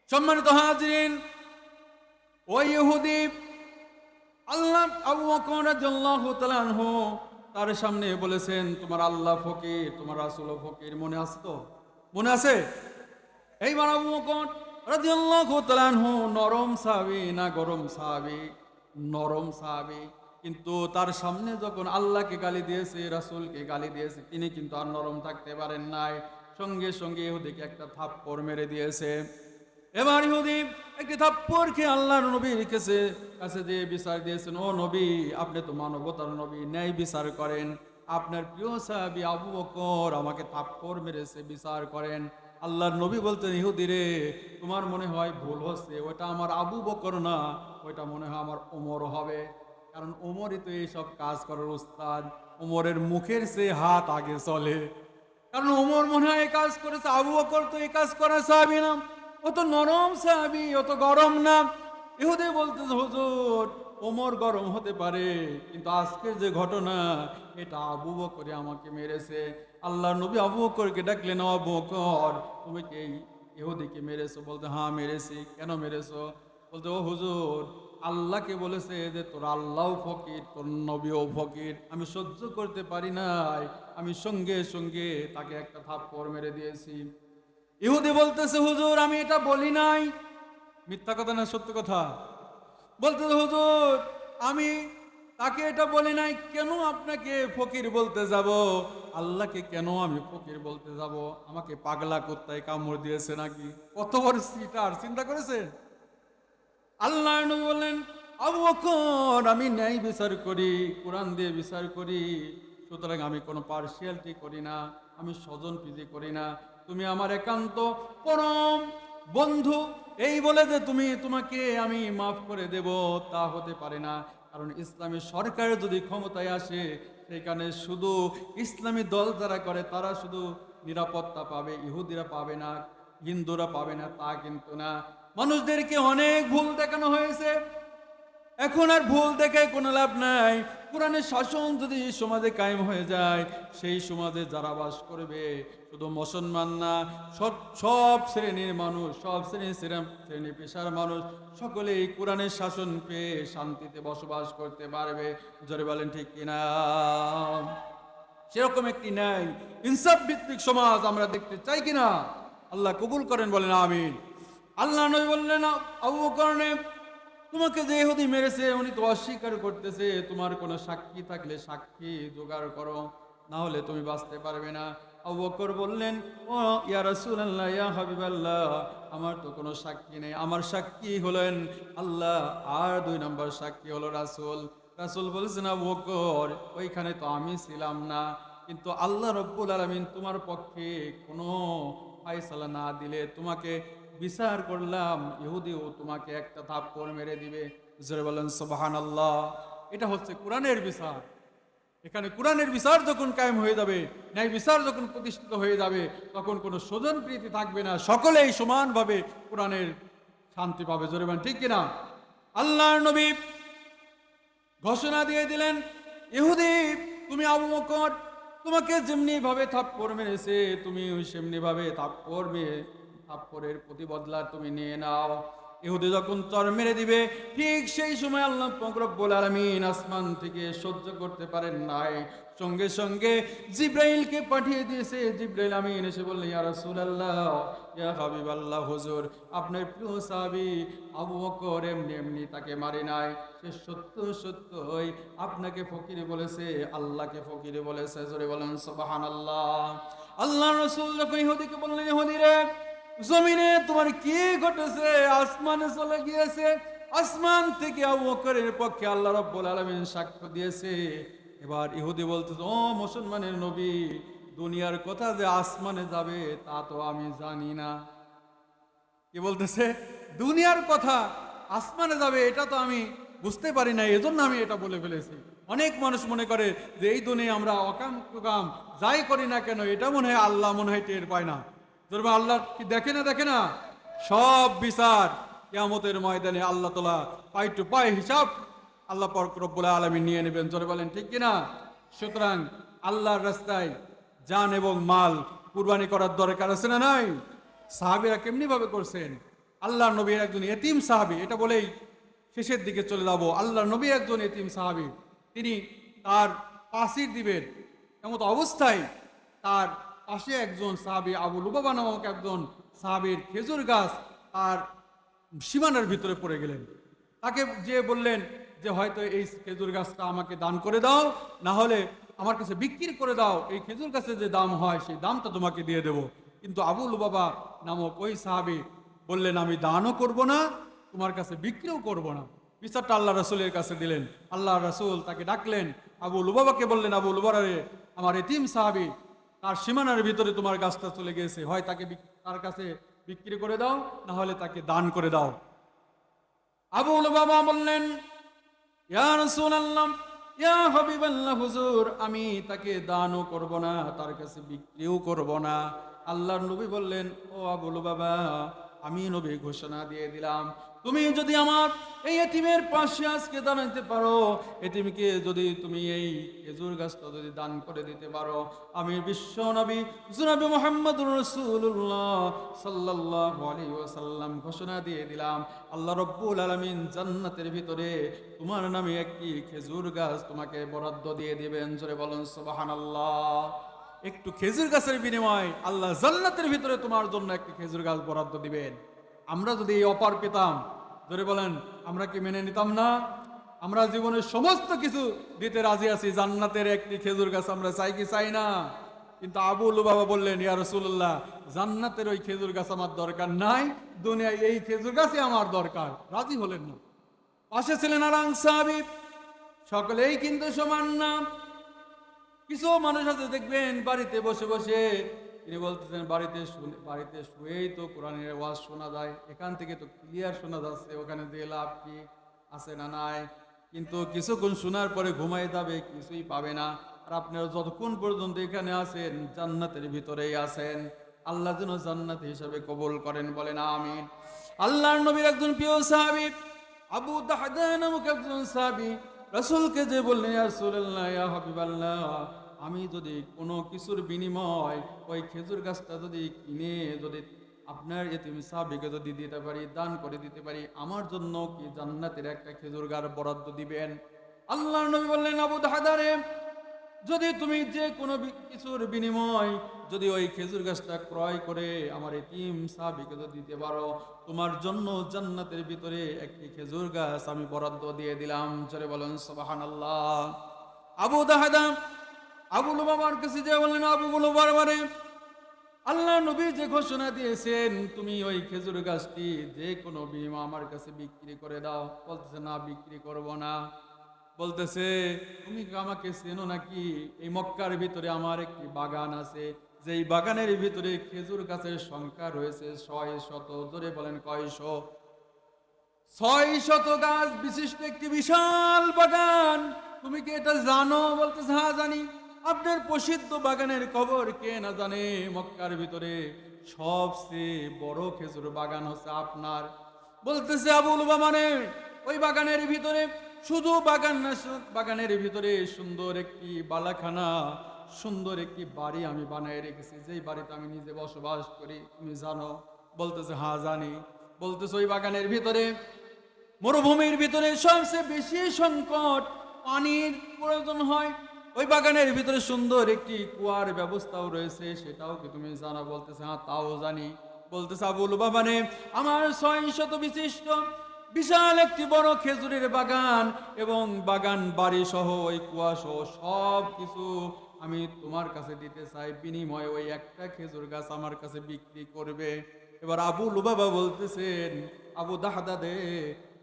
সম্মানিত হাজিরিন, ওই ইহুদি আল্লাহ আবু বকর রাদিয়াল্লাহু তাআলা আনহু তার সামনে বলেছেন তোমার আল্লাহ ফকির, তোমার রাসূল ফকির, মনে আছে তো? মনে আছে? এইবার আবু বকর রাদিয়াল্লাহু তাআলা আনহু নরম সাহাবী না গরম সাহাবী? নরম সাহাবী। কিন্তু তার সামনে যখন আল্লাহকে গালি দিয়েছে রাসূলকে গালি দিয়েছে তিনি কিন্তু আর নরম থাকতে পারেন নাই, সঙ্গে সঙ্গে ইহুদিকে একটা থাপ্পড় মেরে দিয়েছে। এবার ইহুদি একটি থাপ্পড় খেয়ে আল্লাহর নবীর কাছে যে বিচার দিয়েছেন ও নবী আপনি তো মানবতার নবী, ন্যায় বিচার করেন, আপনার প্রিয় সাহাবী আবু বকর আমাকে থাপ্পড় মেরেছে, বিচার করেন। আল্লাহর নবী বলতেন ইহুদি রে তোমার মনে হয় ভুল হচ্ছে, ওটা আমার আবু বকর না, ওইটা মনে হয় আমার ওমর হবে, কারণ ওমরই তো এইসব কাজ করার উস্তাদ, ওমরের মুখের সে হাত আগে চলে, কারণ ওমর মনে হয় এই কাজ করেছে, আবু বকর তো এই কাজ করার সাহাবী না, ও তো নরম সাহাবী, ও তো গরম না। ইহুদি বলতেছে হুজুর ওমর গরম হতে পারে কিন্তু আজকের যে ঘটনা এটা আবু বকর আমাকে মেরেছে। আল্লাহ নবী আবু বকরকে ডাকলেন আবু বকর তুমি কি ইহুদিকে মেরেছো? বলতে হ্যাঁ মেরেছি। কেন মেরেছো? বলতে ও হুজুর আল্লাহকে বলেছে যে তোর আল্লাহও ফকির তোর নবীও ফকির, আমি সহ্য করতে পারি নাই, আমি সঙ্গে সঙ্গে তাকে একটা থাপ্পড় মেরে দিয়েছি। ইহুদি বলতেছে হুজুর আমি এটা বলি নাই। মিথ্যা কথা না সত্য কথা? বলতেছে হুজুর আমি তাকে এটা বলি নাই, কেন আপনাকে ফকির বলতে যাব? আল্লাহকে কেন আমি ফকির বলতে যাব? আমাকে পাগলা কুত্তায় কামড় দিয়েছে নাকি? কত বড় সিটার, চিন্তা করেছেন? আল্লাহ নবী বললেন আবু বকর আমি ন্যায় বিচার করি, কোরআন দিয়ে বিচার করি, সুতরাং আমি কোনো পার্সিয়ালিটি করি না, আমি স্বজন প্রীতি করি না, তুমি আমার একান্ত পরম বন্ধু, এই বলে যে তোমাকে আমি মাফ করে দেব, তা হতে পারে না। কারণ ইসলামী সরকার যদি ক্ষমতায় আসে, সেখানে শুধু ইসলামী দল যারা করে তারা শুধু নিরাপত্তা পাবে, ইহুদিরা পাবে না, হিন্দুরা পাবে না, তা কিন্তু না। মানুষদেরকে অনেক ভুল দেখানো হয়েছে, এখন আর ভুল দেখায় কোনো লাভ নাই। কোরআনের শাসন যদি সমাজে কায়েম হয়ে যায়, সেই সমাজে যারা বাস করবে শুধু মুসলমান না, সব সব শ্রেণীর মানুষ, সব শ্রেণী পেশার মানুষ সকলেই কোরআনের শাসন পেয়ে শান্তিতে বসবাস করতে পারবে। জোরে বলেন ঠিক কিনা? সেরকম একটি নাই ইনসাফ ভিত্তিক সমাজ আমরা দেখতে চাই কিনা? আল্লাহ কবুল করেন, বলেন আমিন। আল্লাহ নবী বললেন, আবু বকর, তোমাকে যে ইহুদি মেরেছে উনি তো অস্বীকার করতেছে, তোমার কোনো সাক্ষী থাকলে সাক্ষী জোগাড় করো, না হলে তুমি বাঁচতে পারবে না। আবু বকর বললেন, ও ইয়া রাসূলুল্লাহ, ইয়া হাবিবাল্লাহ, আমার তো কোনো সাক্ষী নেই, আমার সাক্ষী হলেন আল্লাহ, আর 2 নম্বর সাক্ষী হলো রাসূল। রাসূল বলছেন, আবু বকর, ওইখানে তো আমি ছিলাম না, কিন্তু আল্লাহ রাব্বুল আলামিন তোমার পক্ষে কোনো ফায়সালা না দিলে তোমাকে বিচার করলাম, ইহুদিও তোমাকে একটা থাপ্পড় মেরে দিবে। জোরে বলেন সুবহানাল্লাহ। এটা হচ্ছে কোরআনের বিচার। এখানে কোরআনের বিচার যখন কায়েম হয়ে যাবে, ন্যায় বিচার যখন প্রতিষ্ঠিত হয়ে যাবে, তখন কোনো স্বজন প্রীতি থাকবে না, সকলেই সমানভাবে কোরআনের শান্তি পাবে। জোরে বলেন ঠিক কিনা? আল্লাহর নবী ঘোষণা দিয়ে দিলেন, ইহুদি, তুমি আবু বকর, তোমাকে যেমনি ভাবে থাপ্পড় মেরেছে, তুমি সেমনি ভাবে থাপ্পড়ের প্রতিবদলা তুমি নিয়ে নাও। ইহুদি যখন চর মেরে দিবে, ঠিক সেই সময় আল্লাহ পাক রব্বুল আলামিন আসমান থেকে সহ্য করতে পারেন নাই, সঙ্গে সঙ্গে জিব্রাইলকে পাঠিয়ে দিয়েছে। জিব্রাইল আমিন এসে বললেন, ইয়া রাসূলুল্লাহ, ইয়া হাবিবাল্লাহ, হুজুর, আপনার প্রিয় সাহাবী আবু বকর এমনি এমনি তাকে মারি নাই, সে সত্যই আপনাকে ফকির বলেছে, আল্লাহকে ফকির বলেছে। জোরে বলেন সুবহানাল্লাহ। আল্লাহ রাসূল যখন ইহুদিকে বললেন, ইহুদি রে, জমিনে তোমার কি ঘটেছে? আসমানে চলে গিয়েছে, আসমান থেকে আবু বকরের পক্ষে আল্লাহ রাব্বুল আলামিন সাক্ষ্য দিয়েছে। এবার ইহুদি বলতেছে, ও মুসলমানের নবী, দুনিয়ার কথা যে আসমানে যাবে তা তো আমি জানি না। কি বলতেছে? দুনিয়ার কথা আসমানে যাবে এটা তো আমি বুঝতে পারি না, এজন্য আমি এটা বলে ফেলেছি। অনেক মানুষ মনে করে যে এই দুনিয়া আমরা অকাম কুকাম যাই করি না কেন, এটা মনে হয় আল্লাহ মনে হয় টের পায় না। ধরবে আল্লাহ কি দেখে না? সব বিচার কিয়ামতের ময়দানে আল্লাহ তাআলা পাই টু পাই হিসাব আল্লাহ পাক রব্বুল আলামিন নিয়ে নেবেন। জোরে বলেন ঠিক কিনা? সুতরাং আল্লাহর রাস্তায় জান এবং মাল কুরবানি করার দরকার আছে না নাই? সাহাবীরা কেমনি ভাবে করছেন? আল্লাহর নবীর একজন এতিম সাহাবী, এটা বলেই শেষের দিকে চলে যাব। আল্লাহর নবী একজন এতিম সাহাবী, তিনি তার পাসির দিবেন এমত অবস্থায় তার পাশে একজন সাহাবী আবু লুবাবা নামক একজন সাহাবীর খেজুর গাছ তার সীমানার ভিতরে পড়ে গেলেন। তাকে যে বললেন যে হয়তো এই খেজুর গাছটা আমাকে দান করে দাও, না হলে আমার কাছে বিক্রি করে দাও, এই খেজুর গাছের যে দাম হয় সেই দামটা তোমাকে দিয়ে দেব। কিন্তু আবু লুবাবা নামক ওই সাহাবী বললেন, আমি দানও করব না, তোমার কাছে বিক্রিও করব না। বিচারটা আল্লাহ রাসূলের কাছে দিলেন। আল্লাহ রাসূল তাকে ডাকলেন, আবু লুবাবাকে বললেন, আবু লুবাবা রে, আমার এতিম সাহাবী, তার সীমানার ভিতরে তোমার গাছটা চলে গিয়েছে, হয় তাকে তার কাছে বিক্রি করে দাও, না হলে তাকে দান করে দাও। আবু লুবাবা বললেন, ইয়া রাসূলুল্লাহ, ইয়া হাবিবাল্লাহ, হুজুর, আমি তাকে দানও করব না, তার কাছে বিক্রিও করব না। আল্লাহর নবী বললেন, ও আবু লুবাবা, আমি নবী ঘোষণা দিয়ে দিলাম, তুমি যদি আমার এই এতিমের পাশে আজকে দাঁড়াইতে পারো, এতিমকে যদি তুমি এই খেজুর গাছটা যদি দান করে দিতে পারো, আমি বিশ্ব নবী জনাবে মুহাম্মদুর রাসূলুল্লাহ সাল্লাল্লাহু আলাইহি ওয়াসাল্লাম ঘোষণা দিয়ে দিলাম, আল্লাহ রাব্বুল আলামিন জান্নাতের ভিতরে তোমার নামে একটি খেজুর গাছ তোমাকে বরাদ্দ দিয়ে দিবেন। জোরে বলেন সুবহানাল্লাহ। একটু খেজুর গাছের বিনিময়ে আল্লাহ জান্নাতের ভিতরে তোমার জন্য একটি খেজুর গাছ বরাদ্দ দিবেন। আমরা যদি এই অফার পেতাম, ধরে বলেন আমরা কি মেনে নিতাম না? আমরা জীবনের সমস্ত কিছু দিতে রাজি আছি, জান্নাতের একটি খেজুর গাছ আমরা চাই কি চাই না? কিন্তু আবু লুবাবা বললেন, ইয়া রাসূলুল্লাহ, জান্নাতের ওই খেজুর গাছ আমার দরকার নাই, দুনিয়ায় এই খেজুর গাছই আমার দরকার। রাজি হলেন না। পাশে ছিলেন আর সাহাবী, সকলেই কিন্তু সমান না। কিছু মানুষ আছে দেখবেন বাড়িতে বসে বসে তিনি বলতেছেন বাড়িতে শুয়েই তো কোরআনের ওয়াজ শোনা যায়, এখান থেকে তো ক্লিয়ার শোনা যাচ্ছে, ওখানে দিয়ে লাভ কি আছে না নাই? কিন্তু কিছুক্ষণ শোনার পরে ঘুমাই যাবে, কিছুই পাবে না। আর আপনারা যতক্ষণ পর্যন্ত এখানে আছেন জান্নাতের ভিতরেই আছেন। আল্লাহ যেন জান্নাত হিসাবে কবুল করেন, বলেন আমিন। আল্লাহর নবীর একজন প্রিয় সাহাবী আবু দাহদা নামক একজন সাহাবী রাসূলকে যে বললেন, ইয়া রাসূলুল্লাহ, ইয়া হাবিবাল্লাহ, আমি যদি কোনো কিছুর বিনিময় ওই খেজুর গাছটা যদি কিনে যদি আপনার এতিম সাহাবীকে যদি দিতে পারি, দান করে দিতে পারি, আমার জন্য কি জান্নাতের একটা খেজুর গাছ বরাদ্দ দিবেন? আল্লাহর নবী বললেন, আবু দাহদা রে, যদি তুমি যে কোনো কিছুর বিনিময় যদি ওই খেজুর গাছটা ক্রয় করে আমার এতিম সাহাবীকে যদি দিতে পারো, তোমার জন্য জান্নাতের ভিতরে একটি খেজুর গাছ আমি বরাদ্দ দিয়ে দিলাম। জোরে বলেন সুবহানাল্লাহ। আবু দাহদা আবু লুবাবার কাছে যে বললেন, আবু লুবার বারে আল্লাহ নবী যে ঘোষণা দিয়েছেন তুমি ওই খেজুর গাছটি যে কোনো বিনিময় আমার কাছে বিক্রি করে দাও। বলতেছে, না, বিক্রি করব না। বলতেছে, তুমি কি আমাকে চেনো নাকি? এই মক্কার ভিতরে আমার একটি বাগান আছে, যেই বাগানের ভিতরে খেজুর গাছের সংখ্যা রয়েছে 600। জোরে বলেন কয়শ? 600 গাছ বিশিষ্ট একটি বিশাল বাগান। তুমি কি এটা জানো? বলতেছে, হ্যাঁ জানি। আপনার প্রসিদ্ধ বাগানের খবর কে না জানে? মক্কার ভিতরে সবচেয়ে বড় খেজুর বাগান হচ্ছে আপনার। বলতেছে, আবু লুবা, মানে ওই বাগানের ভিতরে শুধু বাগান না, বাগানের ভিতরে সুন্দর একটি বালাখানা, সুন্দর একটি বাড়ি আমি বানায় রেখেছি, যেই বাড়িতে আমি নিজে বসবাস করি, তুমি জানো? বলতেছে, হ্যাঁ জানি। বলতেছে, ওই বাগানের ভিতরে মরুভূমির ভিতরে সবচেয়ে বেশি সংকট, পানির প্রয়োজন হয়, ওই বাগানের ভিতরে সুন্দর একটি কুয়ার ব্যবস্থাও রয়েছে, সেটাও কি তুমি জানো? বলতেছে, হ্যাঁ তাও জানি। বলতেছে, আবু লুবা, মানে আমার 600 বিশিষ্ট বিশাল একটি বড় খেজুরের বাগান এবং বাগান বাড়ি সহ ওই কুয়া সহ সব কিছু আমি তোমার কাছে দিতে চাই, বিনিময়ে ওই একটা খেজুর গাছ আমার কাছে বিক্রি করবে। এবার আবু লুবাবা বলতেছেন, আবু দাহদা দে,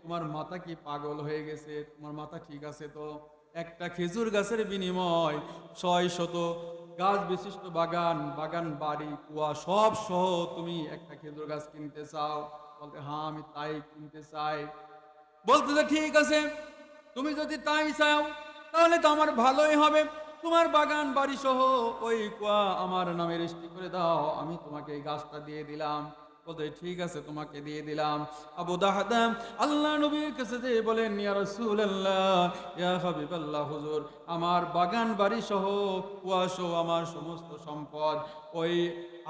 তোমার মাথা কি পাগল হয়ে গেছে? তোমার মাথা ঠিক আছে তো? একটা খেজুর গাছের বিনিময় 600 গাছ বিশিষ্ট বাগান, বাগান বাড়ি, কুয়া সব সহ তুমি একটা খেজুর গাছ কিনতে চাও? বলতে, হ্যাঁ আমি তাই কিনতে চাই। বলতেছে, ঠিক আছে, তুমি যদি তাই চাও তাহলে তো আমার ভালোই হবে। তোমার বাগান বাড়ি সহ ওই কুয়া আমার নামে রেজিস্ট্রি করে দাও, আমি তোমাকে এই গাছটা দিয়ে দিলাম। বলতে, ঠিক আছে, তোমাকে দিয়ে দিলাম। আবু দাহদা আল্লাহ নবীর কাছে যে বলেন, ইয়া রাসূলুল্লাহ, ইয়া হাবিবাল্লাহ, হুজুর, আমার বাগান বাড়ি সহ কুয়া সহ আমার সমস্ত সম্পদ ওই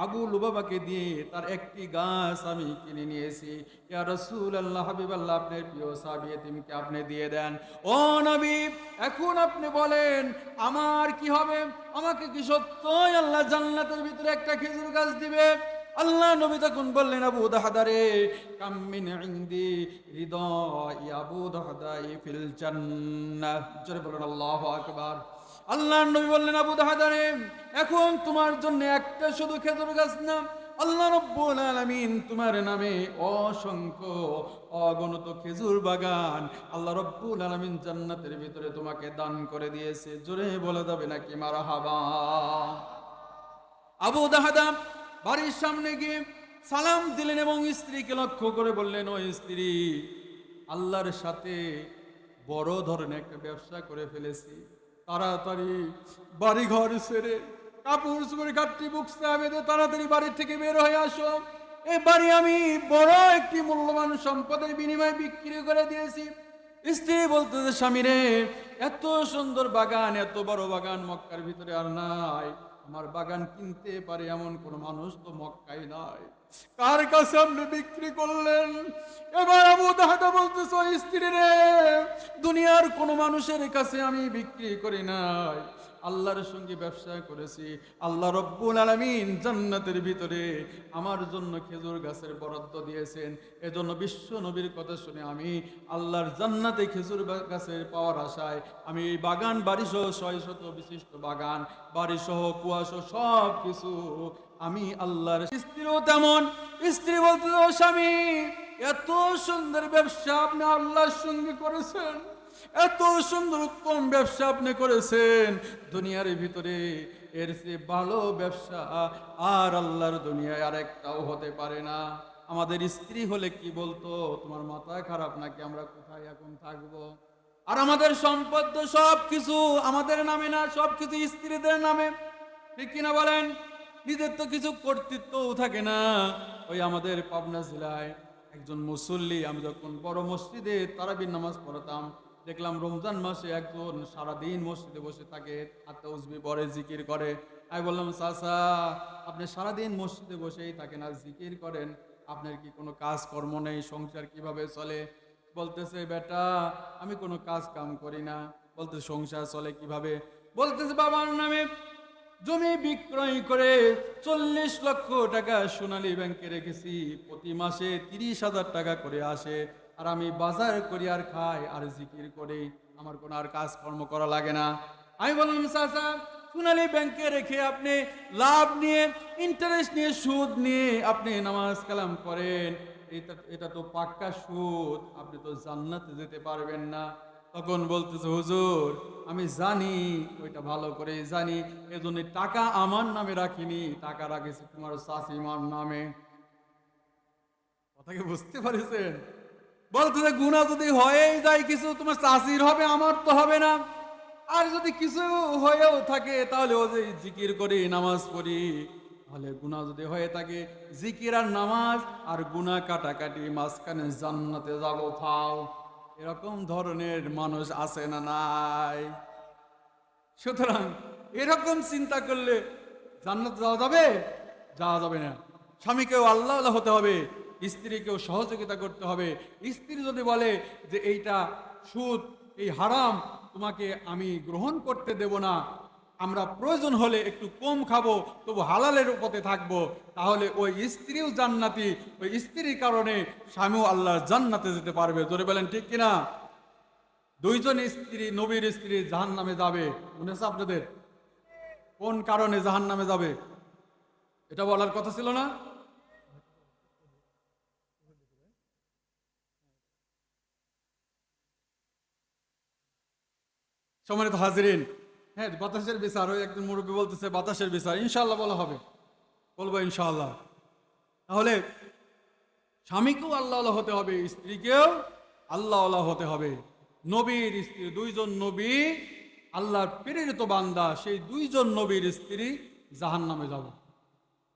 আবু লুবাবাকে দিয়ে তার একটি গাছ আমি কিনে নিয়েছি। ইয়া রাসূলুল্লাহ, হাবিবাল্লাহ, আপনার প্রিয় সাহাবী এতিমকে আপনি দিয়ে দেন। ও নবী, এখন আপনি বলেন আমার কি হবে? আমাকে কি সত্যই আল্লাহ জান্নাতের ভিতরে একটা খেজুর গাছ দিবে? আল্লাহ নবী তখন বললেন, আবু দাহদা রে, কাম মিন ইনদি রিদাই আবু দাহদা ফিল জান্নাহ। জোরে বলুন আল্লাহু আকবার। আল্লাহর নবী বললেন, আবু দাহদা রে, এখন তোমার জন্য একটা শুধু খেজুর গাছ না, আল্লাহ রাব্বুল আলামিন তোমার নামে অসংখ্য অগণিত খেজুর বাগান আল্লাহ রাব্বুল আলামিন জান্নাতের ভিতরে তোমাকে দান করে দিয়েছে। জোরে বলে যাবে নাকি মারহাবা? আবু দাহদা বাড়ির সামনে গিয়ে সালাম দিলেন এবং স্ত্রীকে লক্ষ্য করে বললেন, ও স্ত্রী, আল্লাহর সাথে বড় ধরনের একটা ব্যবসা করে ফেলেছি, তাড়াতাড়ি বাড়ি ঘর ছেড়ে কাপড় চোপড় গাঠটি বুকসে বেঁধে তাড়াতাড়ি বাড়ি থেকে বের হয়ে আসো। এই বাড়ি আমি বড় একটি মূল্যবান সম্পদের বিনিময়ে বিক্রি করে দিয়েছি। স্ত্রী বলতেছে, স্বামী রে, এত সুন্দর বাগান, এত বড় বাগান মক্কার ভিতরে আর নাই। আমার বাগান কিনতে পারে এমন কোন মানুষ তো মক্কায় নাই। কার কাছে আপনি বিক্রি করলেন? এবার আবু দাহদা বলতেছে, স্ত্রী রে, দুনিয়ার কোন মানুষের কাছে আমি বিক্রি করি নাই, আল্লাহর সঙ্গে ব্যবসা করেছি। আল্লাহ রব্বুল আলামিন জান্নাতের ভিতরে আমার জন্য খেজুর গাছের বরাদ্দ দিয়েছেন। এজন্য বিশ্ব নবীর কথা শুনে আমি আল্লাহর জান্নাতে খেজুর গাছের পাওয়ার আশায় আমি এই বাগান বাড়ি সহ 600 বিশিষ্ট বাগান বাড়ি সহ কুয়াশা সব কিছু আমি আল্লাহর। স্ত্রীও তেমন। স্ত্রী বলতে, ও স্বামী, এত সুন্দর ব্যবসা আপনি আল্লাহর সঙ্গে করেছেন, এত সুন্দর উত্তম ব্যবসা আপনি করেছেন, দুনিয়ার ভিতরে এর চেয়ে ভালো ব্যবসা আর আল্লাহর দুনিয়ায় আর একটাও হতে পারে না। আমাদের স্ত্রী হলে কি বলতো, তোমার মাথা খারাপ নাকি, আমরা কোথায় এখন থাকবো? আর আমাদের সম্পদ তো সব কিছু আমাদের নামে না, সব কিছু স্ত্রীদের নামে, ঠিক কিনা বলেন? নিজের তো কিছু কর্তৃত্বও থাকে না। ওই আমাদের পাবনা জেলায় একজন মুসল্লি, আমি যখন বড় মসজিদে তারাবির নামাজ পড়াতাম, দেখলাম রমজান মাসে একজন সারাদিন মসজিদে বসে থাকে, হাতে উজবি পড়ে, জিকির করে। আমি বললাম, চাচা আপনি সারাদিন মসজিদে বসেই থাকেন আর জিকির করেন, আপনার কি কোনো কাজ কর্ম নেই, সংসার কিভাবে চলে? বলতেছে, বেটা আমি কোনো কাজ কাম করি না। বলতে, সংসার চলে কিভাবে? বলতেছে, বাবার নামে জমি বিক্রয় করে 40 লক্ষ টাকা সোনালী ব্যাংকে রেখেছি, প্রতি মাসে 30,000 টাকা করে আসে, আর আমি বাজার করি আর খাই আর জিকির করি, আমার কোনো আর কাজকর্ম করা লাগে না। আমি বললাম, চাচা সোনালী ব্যাংকে রেখে আপনি লাভ নিয়ে, ইন্টারেস্ট নিয়ে, সুদ নিয়ে আপনি নামাজ কালাম করেন, এটা তো পাক্কা সুদ, আপনি তো জান্নাতে যেতে পারবেন না। তখন বলতেছে, হুজুর আমি জানি, ওইটা ভালো করে জানি, এজন্য টাকা আমার নামে রাখিনি, টাকা রাখেছি তোমার চাচিমার নামে। কথাকে বুঝতে পারছেন? বলতেছে, গুনাহ যদি হয়েই যায় কিছু, তোমার চাচির হবে, আমার তো হবে না। আর যদি কিছু হয়েও থাকে, তাহলে ও যে জিকির করি, নামাজ পড়ি, তাহলে গুনাহ যদি হয়ে থাকে, জিকির আর নামাজ আর গুনাহ কাটাকাটি, মাঝখানে জান্নাতে যাবো ফাও। এরকম ধরনের মানুষ আছে না নাই? সুতরাং এরকম চিন্তা করলে জান্নাত যাওয়া যাবে? যাওয়া যাবে না। স্বামীকেও আল্লাহ আল্লাহ হতে হবে, স্ত্রীকেও সহযোগিতা করতে হবে। স্ত্রী যদি বলে যে এইটা সুদ, এই হারাম, তোমাকে আমি গ্রহণ করতে দেব না, আমরা প্রয়োজন হলে একটু কম খাবো, তবু হালালের পথে থাকবো, তাহলে ওই স্ত্রীও জান্নাতি, ওই স্ত্রীর কারণে স্বামীও আল্লাহর জান্নাতে যেতে পারবে। জোরে বলেন ঠিক কিনা? দুইজন স্ত্রী, নবীর স্ত্রী জাহান্নামে যাবে, মনে আছে আপনাদের? কোন কারণে জাহান্নামে যাবে এটা বলার কথা ছিল না? সম্মানিত হাজিরিন, হ্যাঁ বাতাসের বিচার, ওই একজন মুরব্বী বলতেছে বাতাসের বিচার, ইনশাআল্লাহ বলা হবে, বলবো ইনশাআল্লাহ। তাহলে স্বামীকেও আল্লাহ আল্লাহ হতে হবে, স্ত্রীকেও আল্লাহ আল্লাহ হতে হবে। নবীর স্ত্রী, দুইজন নবী আল্লাহর প্রেরিত বান্দা, সেই দুইজন নবীর স্ত্রী জাহান্নামে যাবে।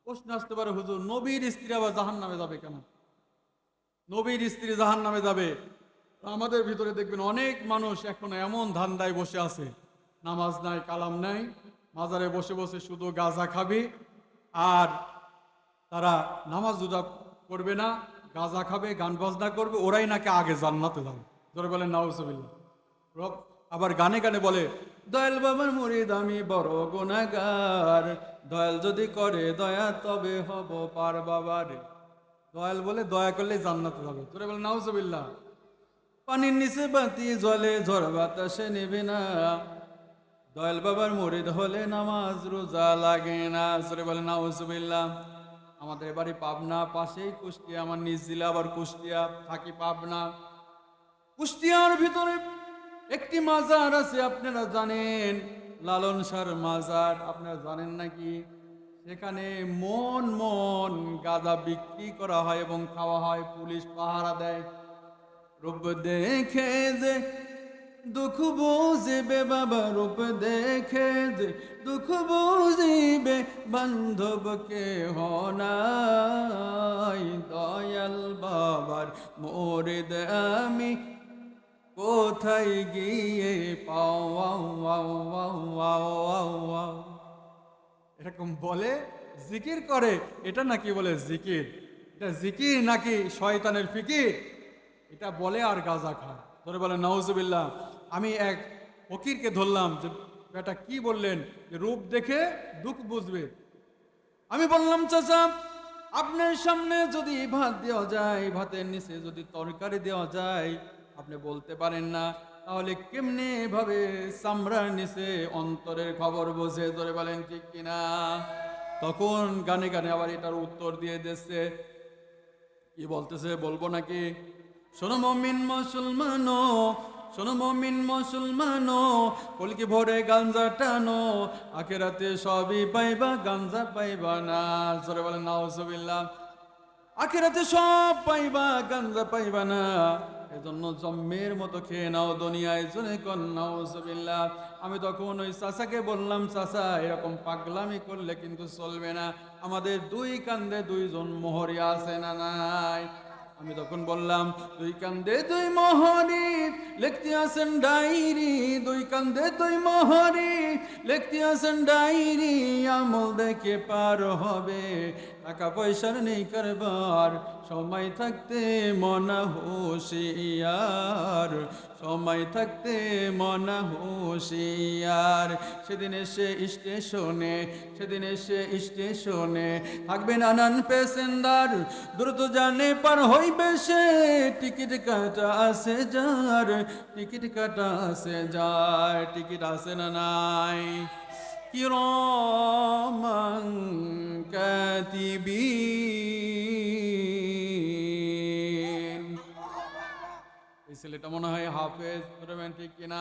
প্রশ্ন আসতে পারে, হুজুর নবীর স্ত্রী আবার জাহান্নামে যাবে কেন? নবীর স্ত্রী জাহান্নামে যাবে, আমাদের ভিতরে দেখবেন অনেক মানুষ এখন এমন ধান্দায় বসে আছে, নামাজ নাই, কালাম নাই, মাজারে বসে বসে শুধু গাঁজা খাবে, আর তারা নামাজ রোজা করবে না, গাঁজা খাবে, গান বাজনা করবে, ওরাই নাকি আগে জান্নাতে যাবে। ধরে বলেন নাউজুবিল্লাহ। রব আবার গানে গানে বলে, দয়াল বাবার মুরিদ আমি বড় গুনাহগার, দয়াল যদি করে দয়া তবে হব পার বাবার। দয়াল বলে দয়া করলে জান্নাতে যাবে। ধরে বলেন নাউজুবিল্লাহ। পানির নিচে বাতি জলে, ঝড় বাতাসে নেবে না, দয়াল বাবার মুরিদ হলে নামাজ রোজা লাগে না। জোরে বলে নাউজুবিল্লাহ। আমাদের বাড়ি পাবনা, পাশেই কুষ্টিয়া, আমার নিজ জেলা আবার কুষ্টিয়া, থাকি পাবনা। কুষ্টিয়ার ভিতরে একটি মাজার আছে, আপনারা জানেন, লালন শাহর মাজার, আপনারা জানেন নাকি? সেখানে মন মন গাঁজা বিক্রি করা হয় এবং খাওয়া হয়, পুলিশ পাহারা দেয়। রূপ দেখে যে দুঃখ বুঝিবে বাবা, রূপ দেখে যে দুঃখ বুঝিবে, বান্ধবকে হনাই, দয়াল বাবার মুরিদ আমি কোথায় গিয়ে পাও। এরকম বলে, জিকির করে, এটা নাকি বলে জিকির? এটা জিকির নাকি শয়তানের ফিকির? এটা বলে আর গাঁজা খায়। ধরে বলে নাউজুবিল্লাহ। আমি এক ফকিরকে ধরলাম যে, বেটা কি বললেন যে রূপ দেখে দুঃখ বুঝবে? আমি বললাম, চাচা আপনার সামনে যদি ভাত দেওয়া যায়, ভাতের নিচে যদি তরকারি দেওয়া যায়, আপনি বলতে পারেন না, তাহলে কেমনে ভাবে চামড়ার নিচে অন্তরের খবর বোঝে? ধরে বলেন ঠিক কিনা? তখন গানে গানে আবার এটার উত্তর দিয়ে দিচ্ছে। কি বলতেছে বলবো নাকি? শোনো মুমিন মুসলমানো, শোনো মুমিন মুসলমানো, কলকি ভরে গাঞ্জা টানো, আখেরাতে সবই পাইবা গাঞ্জা পাইবা না। জোরে বলেন নাউজুবিল্লাহ। আখেরাতে সব পাইবা গাঞ্জা পাইবা না, এজন্য জম্মের মতো খেয়ে নাও দুনিয়ায়। জোরে কোন নাউজুবিল্লাহ। আমি তখন ওই চাচাকে বললাম, চাচা এরকম পাগলামি করলে কিন্তু চলবে না, আমাদের দুই কান্দে দুইজন মোহরি আছে না নাই? আমি তখন বললাম, দুই কান্দে দুই মোহরি লিখতে আছেন ডায়েরি, দুই কান্দে দুই মোহরি লিখতে আছেন ডায়েরি, আমল দেখে পার হবে, টাকা পয়সার নেই কারবার, সময় থাকতে মনা হুঁশিয়ার, সময় থাকতে মনা হুঁশিয়ার। সেদিন এসে স্টেশনে, সেদিন এসে স্টেশনে থাকবে নানান প্যাসেঞ্জার, দ্রুত জানে পার হইবে সে, টিকিট কাটা আছে যার, টিকিট কাটা আছে যার, টিকিট আছে না নাই? কিরামান কাতিবিন। এই ছেলেটা মনে হয় হাফেজ, ঠিক কিনা?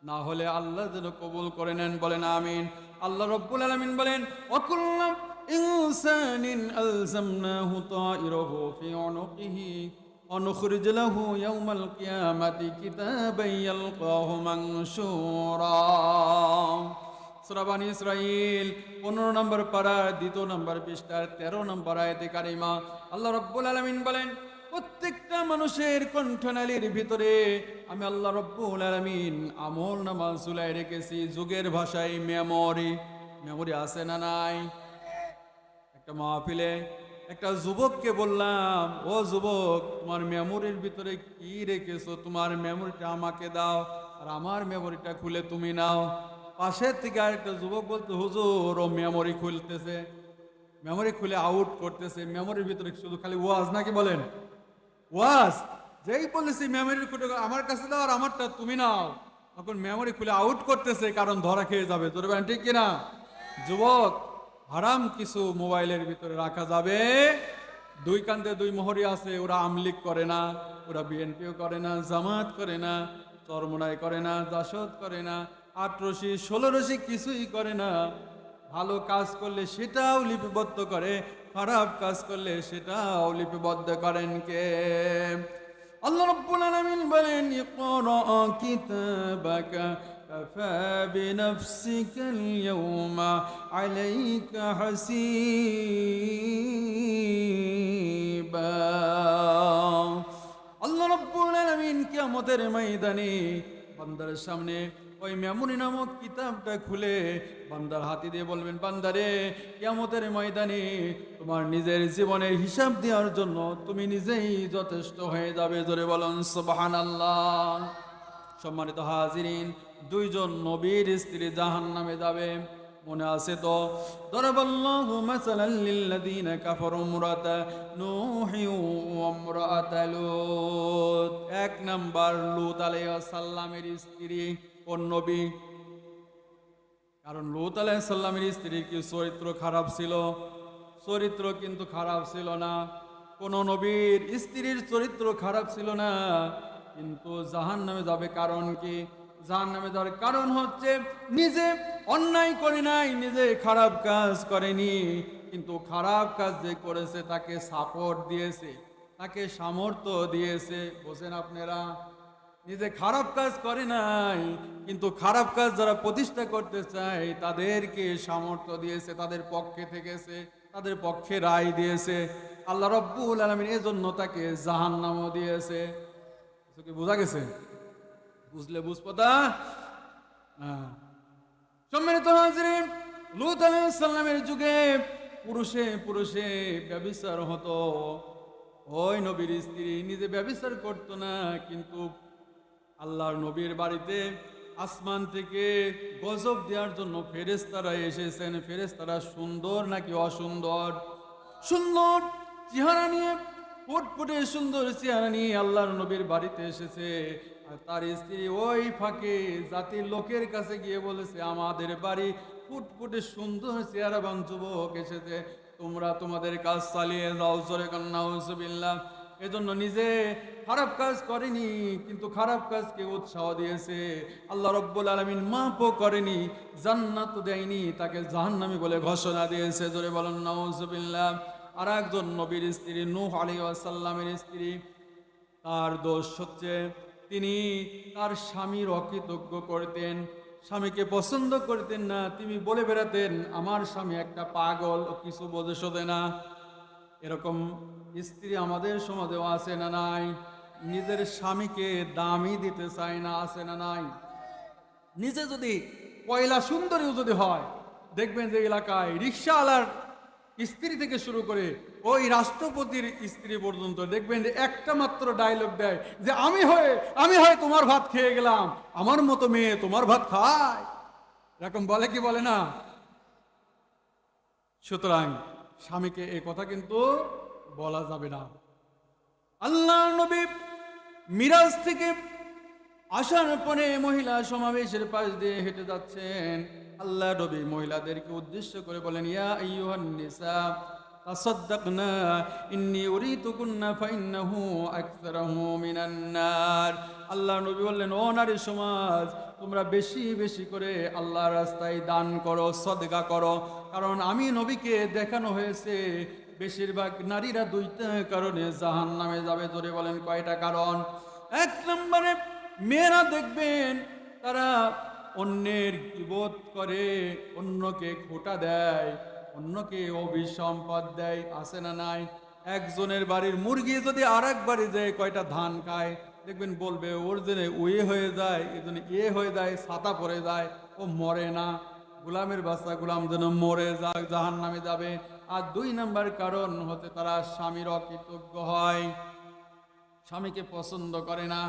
না হলে আল্লাহ যেন কবুল করে নেন, বলেন আমিন। আল্লাহ রব্বুল আলামিন বলেন, ওয়াকুল্লু ইনসানিন আলজামনাহু তাইরাহু ফি উনুকিহি ওয়া নুখরিজ লাহু ইয়াওমাল কিয়ামাতি কিতাবান ইয়ালকাহু মানশুরা। সূরা বনী ইসরাঈল 15 নম্বর পারা 2 নম্বর পৃষ্ঠার 13 নম্বর আয়াতে কারিমা আল্লাহ রাব্বুল আলামিন বলেন, প্রত্যেকটা মানুষের কণ্ঠনালীর ভিতরে আমি আল্লাহ রাব্বুল আলামিন আমল নামা ঝুলাই রেখেছি। যুগের ভাষায় মেমোরি। মেমোরি আছে না নাই? একটা মাহফিলে একটা যুবককে বললাম, ও যুবক, তোমার মেমোরির ভিতরে কি রেখেছো? তোমার মেমোরিটা আমাকে দাও, আর আমার মেমোরিটা খুলে তুমি নাও। পাশের থেকে আরেকটা যুবক বলতে, হুজুর ও মেমোরি খুলতেছে, মেমোরি খুলে আউট করতেছে। মেমোরির ভিতরে শুধু খালি ওয়াজ নাকি? বলেন ওয়াজ। যেই বলেছি মেমোরির খুলে আমার কাছে দাও আর আমারটা তুমি নাও, তখন মেমোরি খুলে আউট করতেছে, কারণ ধরা খেয়ে যাবে। তোর ব্যান ঠিক কিনা? যুবক, হারাম কিছু মোবাইলের ভিতরে রাখা যাবে। দুই কান্দে দুই মোহরি আছে, ওরা আমলিক করে না, ওরা বিএনপিও করে না, জামাত করে না, চরমোনাই করে না, জাসদ করে না, 8 রশি 16 রশি কিছুই করে না। ভালো কাজ করলে সেটাও লিপিবদ্ধ করে, খারাপ কাজ করলে সেটাও লিপিবদ্ধ করেন কে? আল্লাহ রাব্বুল আলামিন বলেন, ইকরা কিতাবাকা কাফা বিনাফসিকাল ইয়াওমা আলাইকা হাসিবা। আল্লাহ রাব্বুল আলামিন কিয়ামতের ময়দানে বান্দার সামনে ওই মেমোরি নামক কিতাবটা খুলে বান্দার হাতে দিয়ে বলবেন, বান্দারে, কিয়ামতের ময়দানে তোমার নিজের জীবনের হিসাব দেওয়ার জন্য তুমি নিজেই যথেষ্ট হয়ে যাবে। জোরে বলুন সুবহানাল্লাহ। সম্মানিত হাজিরিন, দুইজন নবীর স্ত্রী জাহান্নামে যাবে, মনে আছে তো? দরাবাল্লাহু মাসালাল লিল্লাযীনা কাফারু ইমরাতা নূহি ওয়া ইমরাতা লূত। 1 নাম্বার লূত আলাইহিস সালামের স্ত্রী। কোন নবী? কারণ লূত আলাইহিস সালামের স্ত্রীর কি চরিত্র খারাপ ছিল? চরিত্র কিন্তু খারাপ ছিল না। কোন নবীর স্ত্রীর চরিত্র খারাপ ছিল না, কিন্তু জাহান্নামে যাবে। কারণ কি? জাহান্নামে যাওয়ার কারণ হচ্ছে নিজে অন্যায় করে নাই, নিজে খারাপ কাজ করেনি, কিন্তু খারাপ কাজ যে করেছে তাকে সাপোর্ট দিয়েছে, তাকে সামর্থ্য দিয়েছে। বোঝেন আপনারা? নিজে খারাপ কাজ করে নাই, কিন্তু খারাপ কাজ যারা প্রতিষ্ঠা করতে চায় তাদেরকে সামর্থ্য দিয়েছে, তাদের পক্ষে থেকেছে, তাদের পক্ষে রায় দিয়েছে আল্লাহ রাব্বুল আলামিন। এজন্য তাকে জাহান্নামও দিয়েছে। কি বোঝা গেছে? বুঝলে বুঝপতা। সম্মানিত হাজিরিন, লূত আলাইহিস সালামের যুগে পুরুষে পুরুষে ব্যভিচার হতো। ওই নবীর স্ত্রী নিজে ব্যভিচার করতো না, কিন্তু আল্লাহর নবীর বাড়িতে আসমান থেকে গজব দেওয়ার জন্য ফেরেশতারা এসেছেন। ফেরেশতারা সুন্দর নাকি অসুন্দর? সুন্দর চেহারা নিয়ে, ফুটফুটে সুন্দর চেহারা নিয়ে আল্লাহর নবীর বাড়িতে এসেছে। আর তার স্ত্রী ওই ফাঁকে জাতির লোকের কাছে গিয়ে বলেছে, আমাদের বাড়ি ফুটফুটে সুন্দর চেহারাবান যুবক এসেছে, তোমরা তোমাদের কাজ চালিয়ে যাও। জোরে নাউজুবিল্লাহ। এজন্য নিজে খারাপ কাজ করেনি, কিন্তু খারাপ কাজকে উৎসাহ দিয়েছে। আল্লাহ রাব্বুল আলামিন মাফও করেনি, জান্নাত দেয়নি, তাকে জাহান্নামী বলে ঘোষণা দিয়েছে। জোরে বলেন নাউজুবিল্লাহ। আর একজন নবীর স্ত্রী নূহ আলাইহিস সালামের স্ত্রী, তার দোষ হচ্ছে তিনি তার স্বামীর অকৃতজ্ঞ করতেন, স্বামীকে পছন্দ করতেন না। তিনি বলে বেড়াতেন আমার স্বামী একটা পাগল, ও কিছু বোঝে শোধে না। এরকম স্ত্রী আমাদের সমাজেও আছে না নাই? নিজের স্বামীকে দামই দিতে চায় না, আছে না নাই? নিজে যদি পয়লা সুন্দরীও যদি হয়, দেখবেন যে এলাকায় রিক্সাওয়ালার স্ত্রী থেকে শুরু করে ওই রাষ্ট্রপতির স্ত্রী পর্যন্ত দেখবেন যে একটা মাত্র ডায়লগ দেয় যে আমি হয়ে তোমার ভাত খেয়ে গেলাম, আমার মতো মেয়ে তোমার ভাত খায়। এরকম বলে কি বলে না? সুতরাং স্বামীকে এই কথা কিন্তু বলা যাবে না। আল্লাহ নবী মিরাজ থেকে আসার পরে মহিলা সমাবেশের পাশ দিয়ে হেঁটে যাচ্ছেন। আল্লাহ নবী মহিলাদেরকে উদ্দেশ্য করে বলেন, ইয়া আইয়ুহান নিসা তাসাদ্দাকনা ইন্নী উরিতুকুন্না ফাইন্নাহু আকসারহু মিনান নার। আল্লাহ নবী বললেন, ও নারী সমাজ, তোমরা বেশি বেশি করে আল্লাহর রাস্তায় দান করো, সদকা করো, কারণ আমি নবীকে দেখানো হয়েছে বেশিরভাগ নারীরা দুইটা কারণে জাহান্নামে যাবে। ধরে বলেন কয়টা কারণ? এক নম্বরে মেয়েরা দেখবেন তারা অন্যের গীবত করে, অন্যকে খোঁটা দেয়, অন্যকে অভিসম্পদ দেয়, আছে না নাই? একজনের বাড়ির মুরগি যদি আর এক বাড়ি যায় কয়টা ধান খায়, দেখবেন বলবে ওর জন্য উয়ে হয়ে যায়, এর জন্য হয়ে যায়, ছাতা পড়ে যায়, ও মরে না। গোলামের বাচ্চা গোলাম যেন মরে যাক, জাহান্নামে যাবে। আর দুই নাম্বার কারণ হতে তারা স্বামীর অকৃতজ্ঞ হয়, স্বামীকে পছন্দ করে না,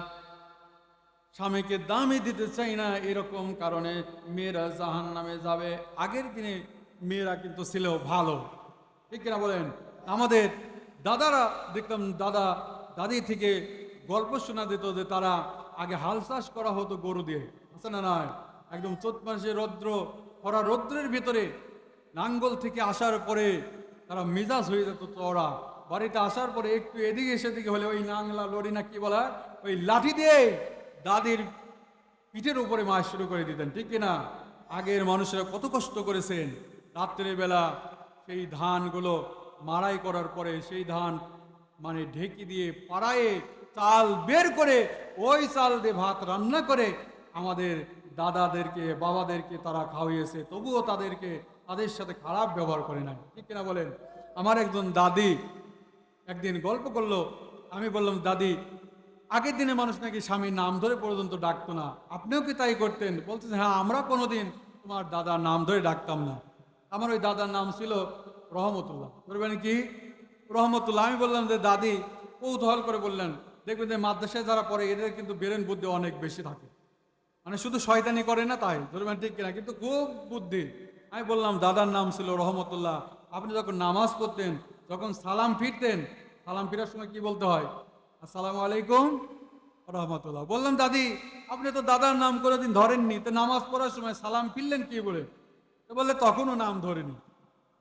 স্বামীকে দামই দিতে চাই না, এরকম কারণে মেয়েরা জাহান্নামে যাবে। আগের দিনে মেয়েরা কিন্তু ছিল ভালো, ঠিক কিনা বলেন? আমাদের দাদারা দেখতাম, দাদা দাদি থেকে গল্প শোনা দিত যে তারা আগে হাল চাষ করা হতো গরু দিয়ে, আছে না নয়? একদম চৈত মাসে খরা রৌদ্রের ভিতরে নাঙ্গল থেকে আসার পরে তারা মেজাজ হয়ে যেত চওড়া। বাড়িতে আসার পরে একটু এদিকে সেদিকে হলে ওই নাংলা লড়ি না কি বলা, ওই লাঠি দিয়ে দাদির পিঠের উপরে মাছ শুরু করে দিতেন, ঠিক কিনা? আগের মানুষেরা কত কষ্ট করেছেন। রাত্রের বেলা সেই ধানগুলো মাড়াই করার পরে সেই ধান মানে ঢেকি দিয়ে পাড়ায়ে চাল বের করে ওই চাল দিয়ে ভাত রান্না করে আমাদের দাদাদেরকে বাবাদেরকে তারা খাওয়িয়েছে, তবুও তাদের সাথে খারাপ ব্যবহার করে নাই, ঠিক কিনা বলেন? আমার একজন দাদি একদিন গল্প করলো, আমি বললাম দাদি, আগের দিনে মানুষ নাকি স্বামীর নাম ধরে পর্যন্ত ডাকতো না, আপনিও কি তাই করতেন? বলতেছে হ্যাঁ, আমরা কোনোদিন তোমার দাদার নাম ধরে ডাকতাম না। আমার ওই দাদার নাম ছিল রহমতুল্লাহ। বলবেন কি রহমতুল্লাহ? আমি বললাম যে দাদি, কৌতূহল করে বললেন, দেখবেন যে মাদ্রাসায় যারা পড়ে এদের কিন্তু ব্রেন বুদ্ধি অনেক বেশি থাকে, মানে শুধু শয়তানি করে না তাই, ধরবেন ঠিক কিনা, কিন্তু খুব বুদ্ধি। আমি বললাম দাদার নাম ছিল রহমতুল্লাহ, আপনি যখন নামাজ পড়তেন, যখন সালাম ফিরতেন, সালাম ফিরার সময় কি বলতে হয়? আসসালামু আলাইকুম রহমতুল্লাহ। বললাম দাদি, আপনি তো দাদার নাম কোনোদিন ধরেননি, তো নামাজ পড়ার সময় সালাম ফিরলেন কি বলে? তো বললে তখনও নাম ধরেনি।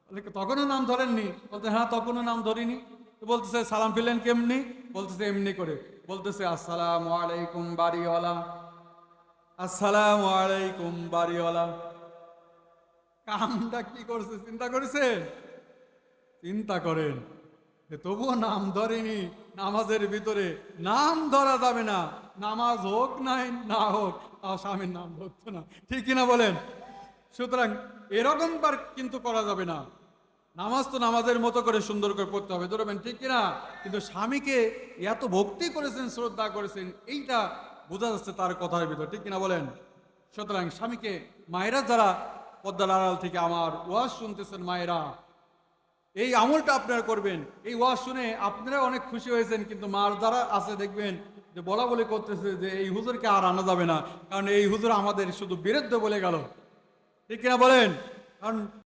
বলে তখনও নাম ধরেননি? বলতে হ্যাঁ, তখনও নাম ধরিনি। তো বলতেছে সালাম ফিরলেন কেমনি? বলতেছে এমনি করে। বলতেছে আসসালামু আলাইকুম বাড়িওয়ালা, আসসালামু আলাইকুম বাড়িওয়ালা। কামটা কি করছে চিন্তা করেছেন? চিন্তা করেন, তবুও নাম ধরেনি। নামাজের ভিতরে নাম ধরা যাবে না, নামাজ হোক নাই না হোক, তাও স্বামীর নাম ধরতো না, ঠিক কিনা বলেন? সুতরাং এরকম বার কিন্তু করা যাবে না। নামাজ তো নামাজের মতো করে সুন্দর করে পড়তে হবে, ধরবেন ঠিক কিনা? কিন্তু স্বামীকে এত ভক্তি করেছেন, শ্রদ্ধা করেছেন, এইটা বোঝা যাচ্ছে তার কথার ভিতর, ঠিক কিনা বলেন? সুতরাং স্বামীকে, মায়েরা যারা পর্দার আড়াল থেকে আমার ওয়াজ শুনতেছেন, মায়েরা এই আমলটা আপনারা করবেন। এই ওয়াজ শুনে আপনারা অনেক খুশি হয়েছেন, কিন্তু মার যারা আছে দেখবেন যে বলা বলে করতেছে যে এই হুজুরকে আর আনা যাবে না, কারণ এই হুজুর আমাদের শুধু বিরুদ্ধে বলে গেল, ঠিক কিনা বলেন? কারণ